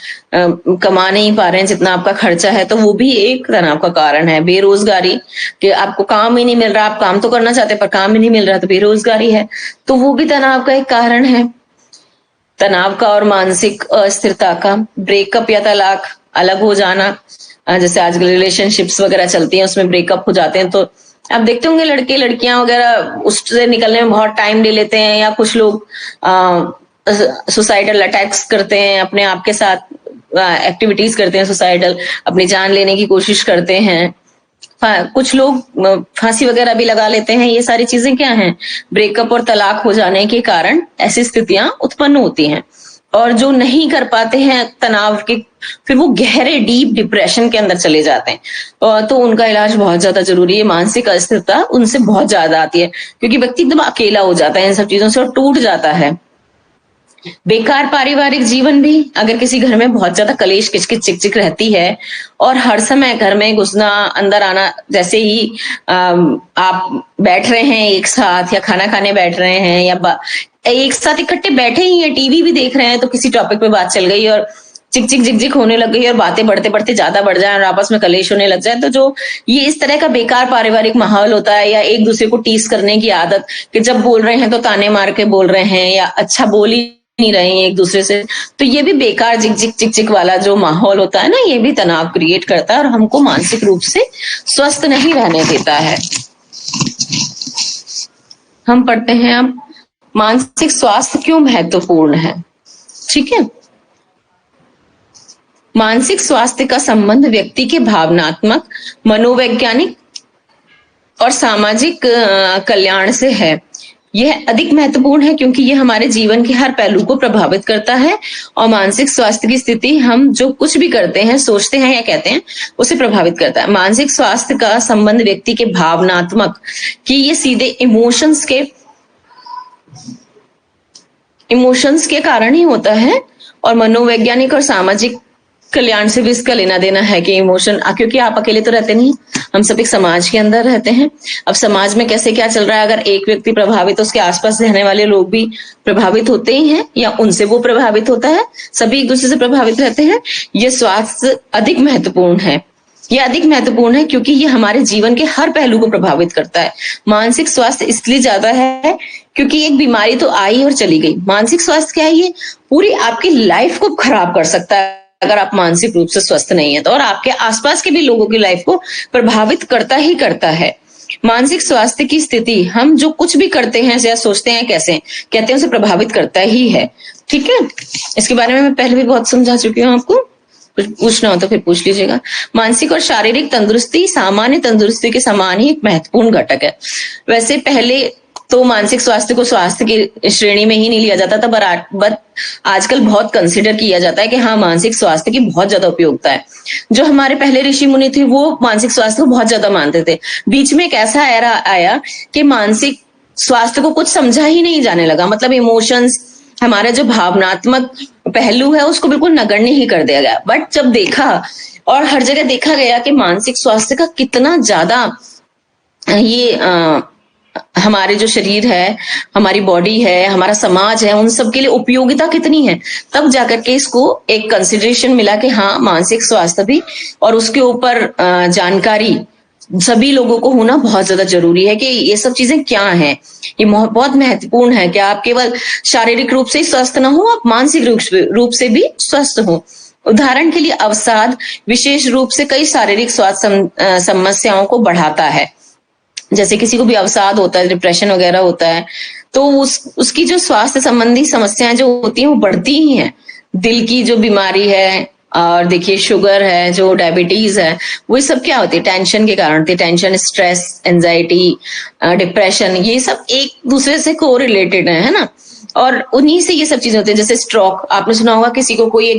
कमा नहीं पा रहे हैं जितना आपका खर्चा है, तो वो भी एक तनाव का कारण है। बेरोजगारी, कि आपको काम ही नहीं मिल रहा, आप काम तो करना चाहते हैं पर काम ही नहीं मिल रहा, तो बेरोजगारी है, तो वो भी तनाव का एक कारण है। तनाव का और मानसिक अस्थिरता का, ब्रेकअप या तलाक, अलग हो जाना, जैसे आजकल रिलेशनशिप्स वगैरह चलती हैं, उसमें ब्रेकअप हो जाते हैं, तो आप देखते होंगे लड़के लड़कियां वगैरह उससे निकलने में बहुत टाइम ले लेते हैं, या कुछ लोग सुसाइडल अटैक्स करते हैं, अपने आप के साथ एक्टिविटीज करते हैं सुसाइडल, अपनी जान लेने की कोशिश करते हैं, कुछ लोग फांसी वगैरह भी लगा लेते हैं। ये सारी चीजें क्या हैं? ब्रेकअप और तलाक हो जाने के कारण ऐसी स्थितियां उत्पन्न होती हैं। और जो नहीं कर पाते हैं तनाव के, फिर वो गहरे डीप डिप्रेशन के अंदर चले जाते हैं, तो उनका इलाज बहुत ज्यादा जरूरी है। मानसिक अस्थिरता उनसे बहुत ज्यादा आती है, क्योंकि व्यक्ति एकदम अकेला हो जाता है इन सब चीजों से और टूट जाता है। बेकार पारिवारिक जीवन भी, अगर किसी घर में बहुत ज्यादा कलेश किचकिच चिकचिक रहती है और हर समय घर में घुसना अंदर आना, जैसे ही आप बैठ रहे हैं एक साथ या खाना खाने बैठ रहे हैं या एक साथ इकट्ठे बैठे ही हैं, टीवी भी देख रहे हैं, तो किसी टॉपिक पे बात चल गई और चिक चिक होने लग गई और बातें बढ़ते बढ़ते ज्यादा बढ़ जाए और आपस में कलेश होने लग जाए, तो जो ये इस तरह का बेकार पारिवारिक माहौल होता है, या एक दूसरे को टीस करने की आदत, कि जब बोल रहे हैं तो ताने मार के बोल रहे हैं या अच्छा बोल ही नहीं रहे हैं एक दूसरे से, तो ये भी बेकार चिक चिक वाला जो माहौल होता है ना, ये भी तनाव क्रिएट करता है और हमको मानसिक रूप से स्वस्थ नहीं रहने देता है। हम पढ़ते हैं अब, मानसिक स्वास्थ्य क्यों महत्वपूर्ण है। ठीक है, मानसिक स्वास्थ्य का संबंध व्यक्ति के भावनात्मक, मनोवैज्ञानिक और सामाजिक कल्याण से है। यह अधिक महत्वपूर्ण है क्योंकि यह हमारे जीवन के हर पहलू को प्रभावित करता है और मानसिक स्वास्थ्य की स्थिति हम जो कुछ भी करते हैं, सोचते हैं या कहते हैं, उसे प्रभावित करता है। मानसिक स्वास्थ्य का संबंध व्यक्ति के भावनात्मक, कि ये सीधे इमोशंस के कारण ही होता है, और मनोवैज्ञानिक और सामाजिक कल्याण से भी इसका लेना देना है कि इमोशन, क्योंकि आप अकेले तो रहते नहीं, हम सब एक समाज के अंदर रहते हैं। अब समाज में कैसे क्या चल रहा है, अगर एक व्यक्ति प्रभावित तो उसके आसपास रहने वाले लोग भी प्रभावित होते ही हैं, या उनसे वो प्रभावित होता है, सभी एक दूसरे से प्रभावित रहते हैं। ये स्वास्थ्य अधिक महत्वपूर्ण है। यह अधिक महत्वपूर्ण है क्योंकि ये हमारे जीवन के हर पहलू को प्रभावित करता है। मानसिक स्वास्थ्य इसलिए ज्यादा है क्योंकि एक बीमारी तो आई और चली गई, मानसिक स्वास्थ्य क्या है, ये पूरी आपकी लाइफ को खराब कर सकता है अगर आप मानसिक रूप से स्वस्थ नहीं है तो, और आपके आसपास के भी लोगों की लाइफ को प्रभावित करता ही करता है। मानसिक स्वास्थ्य की स्थिति हम जो कुछ भी करते हैं या सोचते हैं, कैसे कहते हैं, उसे प्रभावित करता ही है। ठीक है, इसके बारे में मैं पहले भी बहुत समझा चुकी हूँ, आपको कुछ पूछना हो तो फिर पूछ लीजिएगा। मानसिक और शारीरिक तंदुरुस्ती सामान्य तंदुरुस्ती के समान ही एक महत्वपूर्ण घटक है। वैसे पहले तो मानसिक स्वास्थ्य को स्वास्थ्य की श्रेणी में ही नहीं लिया जाता था, बट आजकल बहुत कंसिडर किया जाता है कि हाँ, मानसिक स्वास्थ्य की बहुत ज्यादा उपयोगिता है। जो हमारे पहले ऋषि मुनि थे वो मानसिक स्वास्थ्य को बहुत ज्यादा मानते थे। बीच में एक ऐसा एरा आया कि मानसिक स्वास्थ्य को कुछ समझा ही नहीं जाने लगा, मतलब इमोशंस, हमारा जो भावनात्मक पहलू है उसको बिल्कुल नगण्य ही कर दिया गया। बट जब देखा और हर जगह देखा गया कि मानसिक स्वास्थ्य का कितना ज्यादा ये हमारे जो शरीर है, हमारी बॉडी है, हमारा समाज है, उन सब के लिए उपयोगिता कितनी है, तब जाकर के इसको एक कंसिडरेशन मिला कि हाँ, मानसिक स्वास्थ्य भी और उसके ऊपर जानकारी सभी लोगों को होना बहुत ज्यादा जरूरी है कि ये सब चीजें क्या हैं। ये बहुत महत्वपूर्ण है कि आप केवल शारीरिक रूप से ही स्वस्थ ना हो, आप मानसिक रूप से भी स्वस्थ हो। उदाहरण के लिए अवसाद विशेष रूप से कई शारीरिक स्वास्थ्य समस्याओं को बढ़ाता है। जैसे किसी को भी अवसाद होता है, डिप्रेशन वगैरह होता है, तो उसकी जो स्वास्थ्य संबंधी समस्याएं जो होती हैं वो बढ़ती ही हैं। दिल की जो बीमारी है और देखिए शुगर है, जो डायबिटीज है, वो सब क्या होती है, टेंशन के कारण होती है। टेंशन, स्ट्रेस, एंजाइटी, डिप्रेशन, ये सब एक दूसरे से को रिलेटेड है ना, और उन्हीं से ये सब चीजें होती है। जैसे स्ट्रोक, आपने सुना होगा, किसी को कोई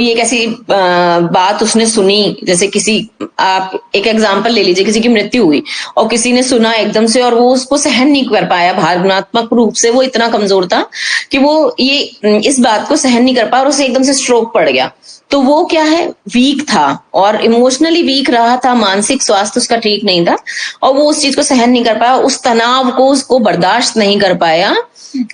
एक ऐसी बात उसने सुनी, जैसे किसी, आप एक एग्जांपल ले लीजिए, किसी की मृत्यु हुई और किसी ने सुना एकदम से और वो उसको सहन नहीं कर पाया, भावनात्मक रूप से वो इतना कमजोर था कि वो ये इस बात को सहन नहीं कर पाया और उसे एकदम से स्ट्रोक पड़ गया। तो वो क्या है, वीक था और इमोशनली वीक रहा था, मानसिक स्वास्थ्य उसका ठीक नहीं था और वो उस चीज को सहन नहीं कर पाया, उस तनाव को उसको बर्दाश्त नहीं कर पाया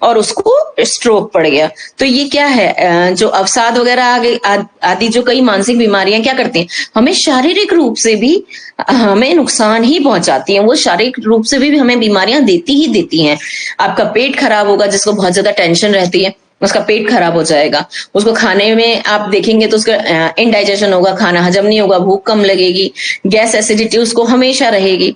और उसको स्ट्रोक पड़ गया। तो ये क्या है, जो अवसाद वगैरह आदि जो कई मानसिक बीमारियां क्या करती हैं, हमें शारीरिक रूप से भी हमें नुकसान ही पहुंचाती हैं। वो शारीरिक रूप से भी हमें बीमारियां देती ही देती हैं। आपका पेट खराब होगा, जिसको बहुत ज्यादा टेंशन रहती है, उसका पेट खराब हो जाएगा। उसको खाने में आप देखेंगे तो उसका इनडाइजेशन होगा, खाना हजम नहीं होगा, भूख कम लगेगी, गैस एसिडिटी उसको हमेशा रहेगी,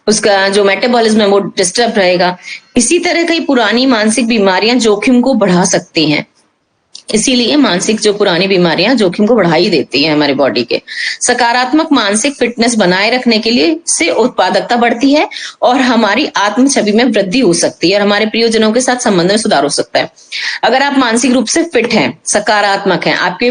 उसका जो मेटाबॉलिज्म है वो डिस्टर्ब रहेगा। इसी तरह कई पुरानी मानसिक बीमारियां जोखिम को बढ़ा सकती हैं। इसीलिए मानसिक जो पुरानी बीमारियां जोखिम को बढ़ा ही देती है हमारी बॉडी के। सकारात्मक मानसिक फिटनेस बनाए रखने के लिए से उत्पादकता बढ़ती है और हमारी आत्म छवि में वृद्धि हो सकती है और हमारे प्रियजनों के साथ संबंध में सुधार हो सकता है। अगर आप मानसिक रूप से फिट हैं, सकारात्मक हैं, आपके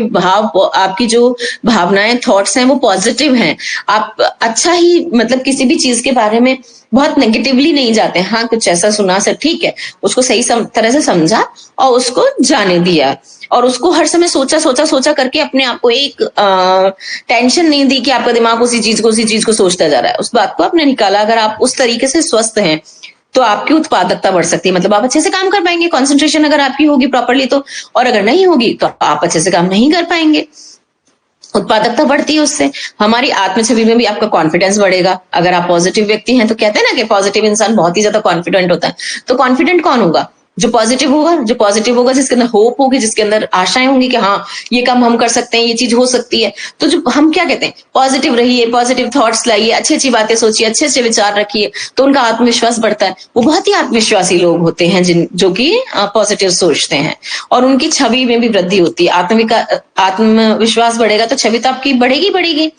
आपकी जो भावनाएं, थॉट्स हैं वो पॉजिटिव हैं, आप अच्छा ही, मतलब किसी भी चीज के बारे में बहुत नेगेटिवली नहीं जाते। हाँ, कुछ ऐसा सुना से ठीक है, उसको सही तरह से समझा और उसको जाने दिया और उसको हर समय सोचा करके अपने आप को एक टेंशन नहीं दी कि आपका दिमाग उसी चीज को सोचता जा रहा है। उस बात को आपने निकाला। अगर आप उस तरीके से स्वस्थ हैं तो आपकी उत्पादकता बढ़ सकती है, मतलब आप अच्छे से काम कर पाएंगे, कंसंट्रेशन अगर आपकी होगी प्रॉपरली तो, और अगर नहीं होगी तो आप अच्छे से काम नहीं कर पाएंगे। उत्पादकता बढ़ती है उससे। हमारी आत्म छवि में भी आपका कॉन्फिडेंस बढ़ेगा। अगर आप पॉजिटिव व्यक्ति हैं तो कहते हैं ना कि पॉजिटिव इंसान बहुत ही ज्यादा कॉन्फिडेंट होता है। तो कॉन्फिडेंट कौन होगा? जो पॉजिटिव होगा, जिसके अंदर होप होगी, जिसके अंदर आशाएं होंगी कि हाँ, ये काम हम कर सकते हैं, ये चीज हो सकती है। तो जो हम क्या कहते हैं, पॉजिटिव रहिए, पॉजिटिव थॉट्स लाइए, अच्छी अच्छी बातें सोचिए, अच्छे अच्छे विचार रखिए, तो उनका आत्मविश्वास बढ़ता है। वो बहुत ही आत्मविश्वासी लोग होते हैं जो कि पॉजिटिव सोचते हैं और उनकी छवि में भी वृद्धि होती है। आत्मविश्वास बढ़ेगा तो छवि तो आपकी बढ़ेगी,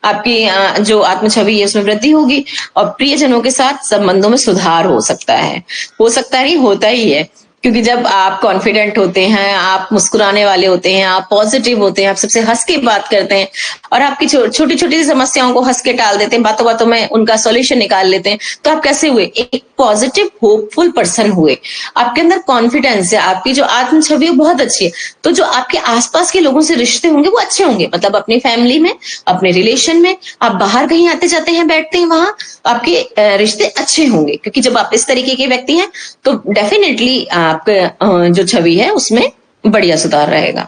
आपकी जो आत्म छवि है उसमें वृद्धि होगी और प्रियजनों के साथ संबंधों में सुधार हो सकता है, नहीं होता ही है। क्योंकि जब आप कॉन्फिडेंट होते हैं, आप मुस्कुराने वाले होते हैं, आप पॉजिटिव होते हैं, आप सबसे हंस के बात करते हैं और आपकी छोटी छोटी समस्याओं को हंस के टाल देते हैं, बातों बातों में उनका सॉल्यूशन निकाल लेते हैं, तो आप कैसे हुए? एक पॉजिटिव होपफुल पर्सन हुए। आपके अंदर कॉन्फिडेंस है, आपकी जो आत्म छवि है बहुत अच्छी है, तो जो आपके आसपास के लोगों से रिश्ते होंगे वो अच्छे होंगे। मतलब अपनी फैमिली में, अपने रिलेशन में, आप बाहर कहीं आते जाते हैं, बैठते हैं, वहां आपके रिश्ते अच्छे होंगे। क्योंकि जब आप इस तरीके के व्यक्ति हैं तो डेफिनेटली आपका जो छवि है उसमें बढ़िया सुधार रहेगा।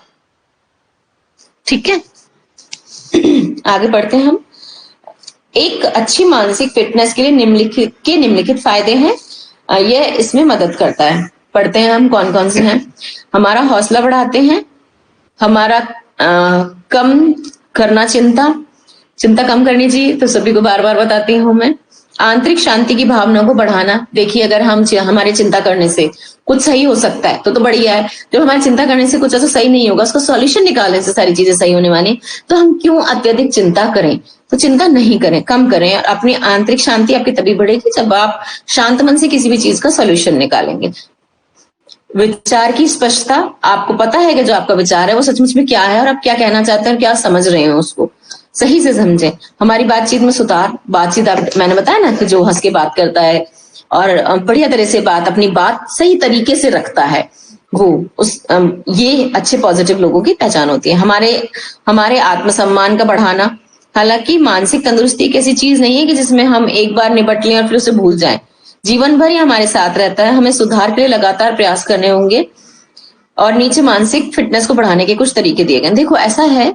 ठीक है, आगे बढ़ते हैं हम। एक अच्छी मानसिक फिटनेस के लिए निम्नलिखित फायदे हैं, यह इसमें मदद करता है। पढ़ते हैं हम कौन कौन से हैं। हमारा हौसला बढ़ाते हैं, हमारा कम करना चिंता कम करनी चाहिए, तो सभी को बार बार बताती हूँ मैं। आंतरिक शांति की भावना को बढ़ाना। देखिए, अगर हमारे चिंता करने से कुछ सही हो सकता है तो बढ़िया है। जब हमारी चिंता करने से कुछ ऐसा सही नहीं होगा, उसका सॉल्यूशन निकालने से सारी चीजें सही होने वाली, तो हम क्यों अत्यधिक चिंता करें? तो चिंता नहीं करें, कम करें। और अपनी आंतरिक शांति आपकी तभी बढ़ेगी जब आप शांत मन से किसी भी चीज का सोल्यूशन निकालेंगे। विचार की स्पष्टता, आपको पता है कि जो आपका विचार है वो सचमुच में क्या है और आप क्या कहना चाहते हैं और क्या समझ रहे हैं, उसको सही से समझें। हमारी बातचीत में सुधार, बातचीत मैंने बताया ना कि जो हंस के बात करता है और बढ़िया तरह से अपनी बात सही तरीके से रखता है, वो ये अच्छे पॉजिटिव लोगों की पहचान होती है। हमारे आत्मसम्मान का बढ़ाना, हालांकि मानसिक तंदुरुस्ती एक ऐसी चीज नहीं है कि जिसमें हम एक बार निपट लें और फिर उसे भूल जाएं। जीवन भर ही हमारे साथ रहता है, हमें सुधार के लिए लगातार प्रयास करने होंगे। और नीचे मानसिक फिटनेस को बढ़ाने के कुछ तरीके दिए गए। देखो ऐसा है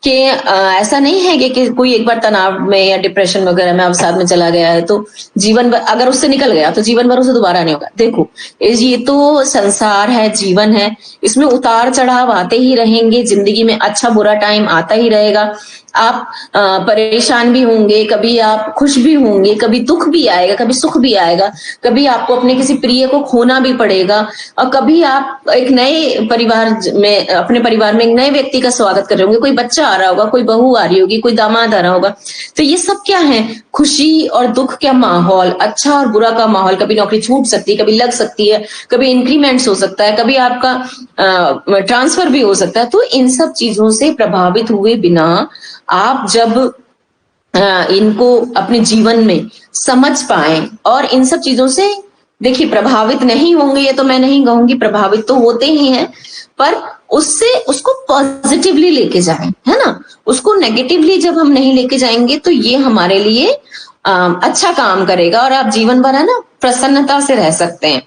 कि ऐसा नहीं है कि कोई एक बार तनाव में या डिप्रेशन वगैरह में अवसाद में चला गया है तो जीवन भर, अगर उससे निकल गया तो जीवन भर उसे दोबारा नहीं होगा। देखो ये तो संसार है, जीवन है, इसमें उतार चढ़ाव आते ही रहेंगे, जिंदगी में अच्छा बुरा टाइम आता ही रहेगा। आप परेशान भी होंगे, कभी आप खुश भी होंगे, कभी दुख भी आएगा, कभी सुख भी आएगा, कभी आपको अपने किसी प्रिय को खोना भी पड़ेगा, और कभी आप एक नए परिवार में, अपने परिवार में एक नए व्यक्ति का स्वागत कर रहे होंगे, कोई बच्चा आ रहा होगा, कोई बहू आ रही होगी, कोई दामाद आ रहा होगा। तो ये सब क्या है, खुशी और दुख का माहौल, अच्छा और बुरा का माहौल। कभी नौकरी छूट सकती है, कभी लग सकती है, कभी इंक्रीमेंट्स हो सकता है, कभी आपका ट्रांसफर भी हो सकता है। तो इन सब चीजों से प्रभावित हुए बिना आप जब इनको अपने जीवन में समझ पाए और इन सब चीजों से, देखिए प्रभावित नहीं होंगे ये तो मैं नहीं कहूंगी, प्रभावित तो होते ही हैं, पर उससे उसको पॉजिटिवली लेके जाएं, है ना। उसको नेगेटिवली जब हम नहीं लेके जाएंगे तो ये हमारे लिए अच्छा काम करेगा और आप जीवन भर, है ना, प्रसन्नता से रह सकते हैं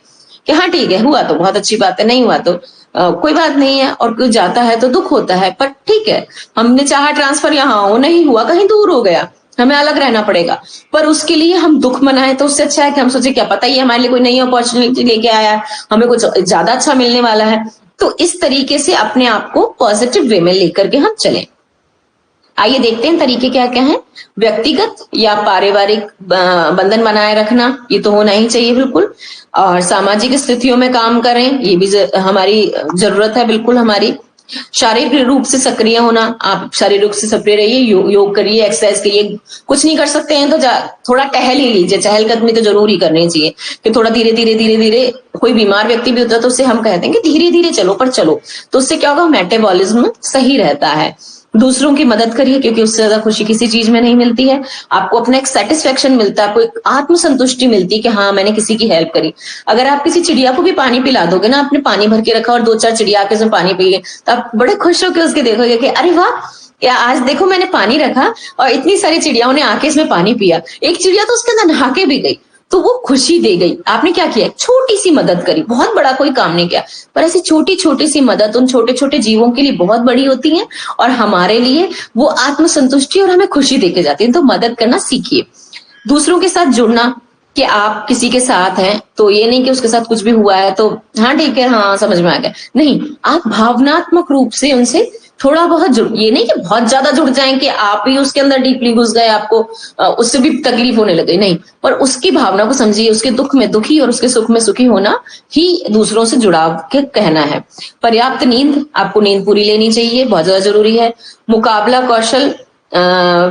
कि हाँ ठीक है, हुआ तो बहुत अच्छी बात है, नहीं हुआ तो कोई बात नहीं है। और कोई जाता है तो दुख होता है, पर ठीक है, हमने चाहा ट्रांसफर यहाँ हो, नहीं हुआ, कहीं दूर हो गया, हमें अलग रहना पड़ेगा, पर उसके लिए हम दुख मनाएं तो उससे अच्छा है कि हम सोचे क्या पता ही हमारे लिए कोई नई अपॉर्चुनिटी लेके आया है, हमें कुछ ज्यादा अच्छा मिलने वाला है। तो इस तरीके से अपने आप को पॉजिटिव वे में लेकर के हम चलें। आइए देखते हैं तरीके क्या क्या हैं। व्यक्तिगत या पारिवारिक बंधन बनाए रखना, ये तो होना ही चाहिए बिल्कुल। और सामाजिक स्थितियों में काम करें, ये भी हमारी जरूरत है बिल्कुल हमारी। शारीरिक रूप से सक्रिय होना, आप शारीरिक रूप से सक्रिय रहिए, योग करिए, एक्सरसाइज करिए। कुछ नहीं कर सकते हैं तो थोड़ा टहल ही लीजिए, चहलकदमी तो जरूर ही करनी चाहिए कि थोड़ा धीरे धीरे धीरे धीरे। कोई बीमार व्यक्ति भी होता है तो उससे हम कहते हैं कि धीरे धीरे चलो, पर चलो, तो उससे क्या होगा, मेटाबॉलिज्म सही रहता है। दूसरों की मदद करिए, क्योंकि उससे ज्यादा खुशी किसी चीज में नहीं मिलती है। आपको अपना एक सेटिस्फेक्शन मिलता है, आपको एक आत्मसंतुष्टि मिलती है कि हाँ मैंने किसी की हेल्प करी। अगर आप किसी चिड़िया को भी पानी पिला दोगे ना, आपने पानी भर के रखा और 2-4 चिड़िया आके उसमें पानी पी, तो आप बड़े खुश होकर उसके देखोगे कि अरे वाह, या आज देखो मैंने पानी रखा और इतनी सारी चिड़ियाओं ने आके इसमें पानी पिया, एक चिड़िया तो उसके अंदर नहा के भी गई, तो वो खुशी दे गई। आपने क्या किया, छोटी सी मदद करी, बहुत बड़ा कोई काम नहीं किया, पर ऐसी छोटी छोटी सी मदद उन छोटे छोटे जीवों के लिए बहुत बड़ी होती है और हमारे लिए वो आत्मसंतुष्टि और हमें खुशी देके जाती है। तो मदद करना सीखिए। दूसरों के साथ जुड़ना, कि आप किसी के साथ हैं तो ये नहीं कि उसके साथ कुछ भी हुआ है तो हाँ ठीक है, हाँ समझ में आ गया, नहीं, आप भावनात्मक रूप से उनसे थोड़ा बहुत जुड़, ये नहीं कि बहुत ज्यादा जुड़ जाएं कि आप ही उसके अंदर डीपली घुस गए, आपको उससे भी तकलीफ होने लगे, नहीं, पर उसकी भावना को समझिए, उसके दुख में दुखी और उसके सुख में सुखी होना ही दूसरों से जुड़ाव के कहना है। पर्याप्त नींद, आपको नींद पूरी लेनी चाहिए, बहुत ज्यादा जरूरी है। मुकाबला कौशल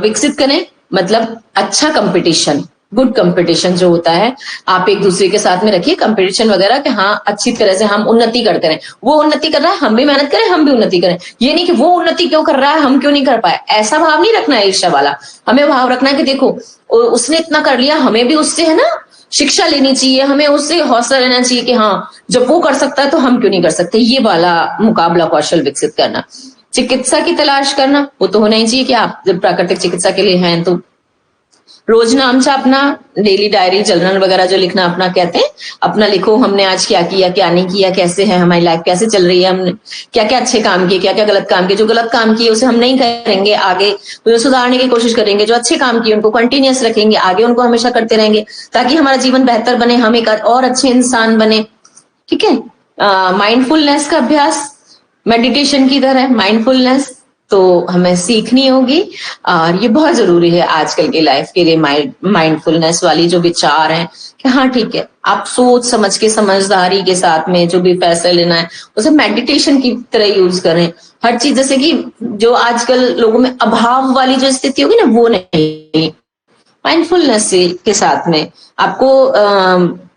विकसित करें, मतलब अच्छा कंपटीशन, गुड कंपटीशन जो होता है आप एक दूसरे के साथ में रखिए कंपटीशन वगैरह, कि हाँ अच्छी तरह से हम उन्नति करते रहें, वो उन्नति कर रहा है हम भी मेहनत करें, हम भी उन्नति करें। ये नहीं कि वो उन्नति क्यों कर रहा है हम क्यों नहीं कर पाए, ऐसा भाव नहीं रखना है ईर्ष्या वाला। हमें भाव रखना है कि देखो उसने इतना कर लिया, हमें भी उससे, है ना, शिक्षा लेनी चाहिए, हमें उससे हौसला लेना चाहिए कि हाँ जब वो कर सकता है तो हम क्यों नहीं कर सकते। ये वाला मुकाबला कौशल विकसित करना। चिकित्सा की तलाश करना, वो तो होना ही चाहिए कि आप जब प्राकृतिक चिकित्सा के लिए हैं तो रोज नाम से अपना डेली डायरी, जर्नल वगैरह जो लिखना अपना कहते हैं, अपना लिखो, हमने आज क्या किया, क्या नहीं किया, कैसे है हमारी लाइफ, कैसे चल रही है, हमने क्या क्या अच्छे काम किए, क्या क्या गलत काम किए। जो गलत काम किए उसे हम नहीं करेंगे आगे, तो सुधारने की कोशिश करेंगे। जो अच्छे काम किए उनको कंटिन्यूअस रखेंगे, आगे उनको हमेशा करते रहेंगे, ताकि हमारा जीवन बेहतर बने, हम एक और अच्छे इंसान बने। ठीक है। माइंडफुलनेस का अभ्यास, मेडिटेशन की तरह माइंडफुलनेस, तो हमें सीखनी होगी। और ये बहुत जरूरी है आजकल की लाइफ के लिए, माइंडफुलनेस वाली जो विचार है कि हाँ ठीक है, आप सोच समझ के समझदारी के साथ में जो भी फैसला लेना है उसे मेडिटेशन की तरह यूज करें। हर चीज, जैसे कि जो आजकल लोगों में अभाव वाली जो स्थिति होगी ना, वो नहीं, माइंडफुलनेस के साथ में आपको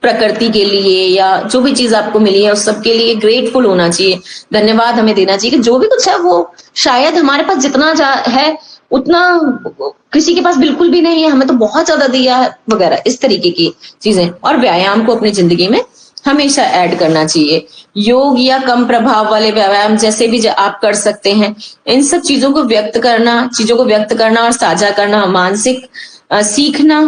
प्रकृति के लिए या जो भी चीज आपको मिली है उस सब के लिए ग्रेटफुल होना चाहिए, धन्यवाद हमें देना चाहिए कि जो भी कुछ है वो शायद हमारे पास जितना है उतना किसी के पास बिल्कुल भी नहीं है, हमें तो बहुत ज्यादा दिया है वगैरह, इस तरीके की चीजें। और व्यायाम को अपनी जिंदगी में हमेशा ऐड करना चाहिए। योग या कम प्रभाव वाले व्यायाम जैसे भी आप कर सकते हैं, इन सब चीजों को व्यक्त करना और साझा करना मानसिक सीखना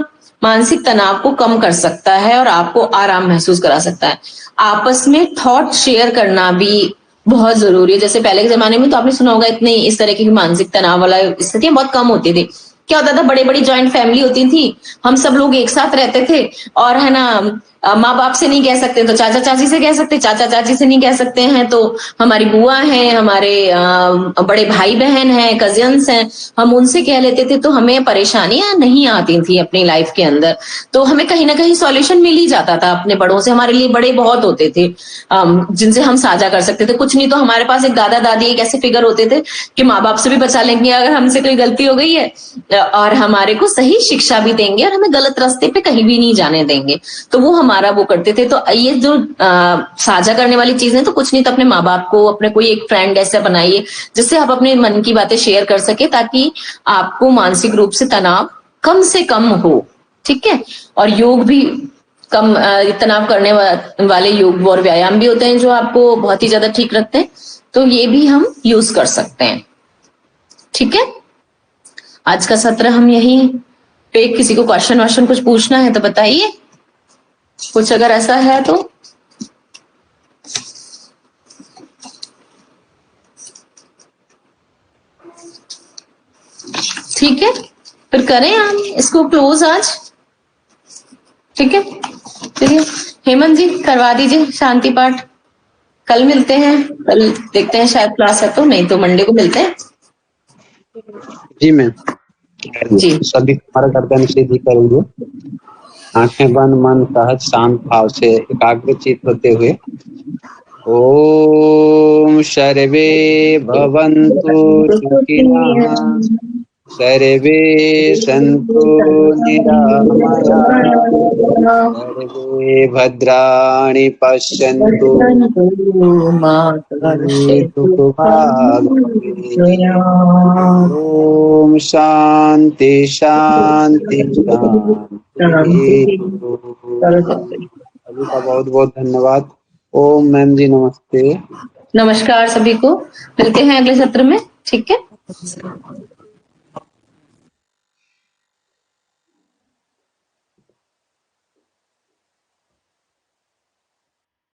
मानसिक तनाव को कम कर सकता है और आपको आराम महसूस करा सकता है। आपस में थॉट शेयर करना भी बहुत जरूरी है। जैसे पहले के जमाने में तो आपने सुना होगा, इतनी इस तरह की मानसिक तनाव वाला स्थितियां बहुत कम होती थी। क्या होता था, बड़ी बड़ी जॉइंट फैमिली होती थी, हम सब लोग एक साथ रहते थे, और है ना माँ बाप से नहीं कह सकते तो चाचा चाची से कह सकते, चाचा चाची से नहीं कह सकते हैं तो हमारी बुआ हैं, हमारे बड़े भाई बहन हैं, कजिन्स हैं, हम उनसे कह लेते थे तो हमें परेशानियां नहीं आती थी अपनी लाइफ के अंदर। तो हमें कहीं ना कहीं सॉल्यूशन मिल ही जाता था अपने बड़ों से। हमारे लिए बड़े बहुत होते थे जिनसे हम साझा कर सकते थे। कुछ नहीं तो हमारे पास एक दादा दादी एक ऐसे फिगर होते थे कि माँ बाप से भी बचा लेंगे अगर हमसे कोई गलती हो गई है, और हमारे को सही शिक्षा भी देंगे और हमें गलत रास्ते पे कहीं भी नहीं जाने देंगे। तो वो हमारा वो करते थे। तो ये जो साझा करने वाली चीजें, तो कुछ नहीं तो अपने माँ बाप को, अपने कोई एक फ्रेंड ऐसा बनाइए जिससे आप अपने मन की बातें शेयर कर सके, ताकि आपको मानसिक रूप से तनाव कम से कम हो। ठीक है। और योग भी कम तनाव करने वाले योग और व्यायाम भी होते हैं जो आपको बहुत ही ज्यादा ठीक रखते हैं, तो ये भी हम यूज कर सकते हैं। ठीक है। आज का सत्र हम यही पे, किसी को क्वेश्चन वाश्चन कुछ पूछना है तो बताइए, कुछ अगर ऐसा है तो। ठीक है, फिर करें हम इसको क्लोज आज। ठीक है, चलिए हेमंत जी करवा दीजिए शांति पाठ। कल मिलते हैं, कल देखते हैं शायद क्लास है तो, नहीं तो मंडे को मिलते हैं। जी मैम जी। सभी हमारा गर्दन सीधी करेंगे, आंखें बंद, मन सहज शांत भाव से एकाग्रचित होते हुए ओम सर्वे भवन्तु सुखिनः सर्वे सन्तु निरामयाः सर्वे भद्राणि पश्यन्तु मा कश्चित् ओम शांति शांति शांति। सभी का बहुत बहुत धन्यवाद। ओम मैम जी नमस्ते। नमस्कार सभी को, मिलते हैं अगले सत्र में। ठीक है।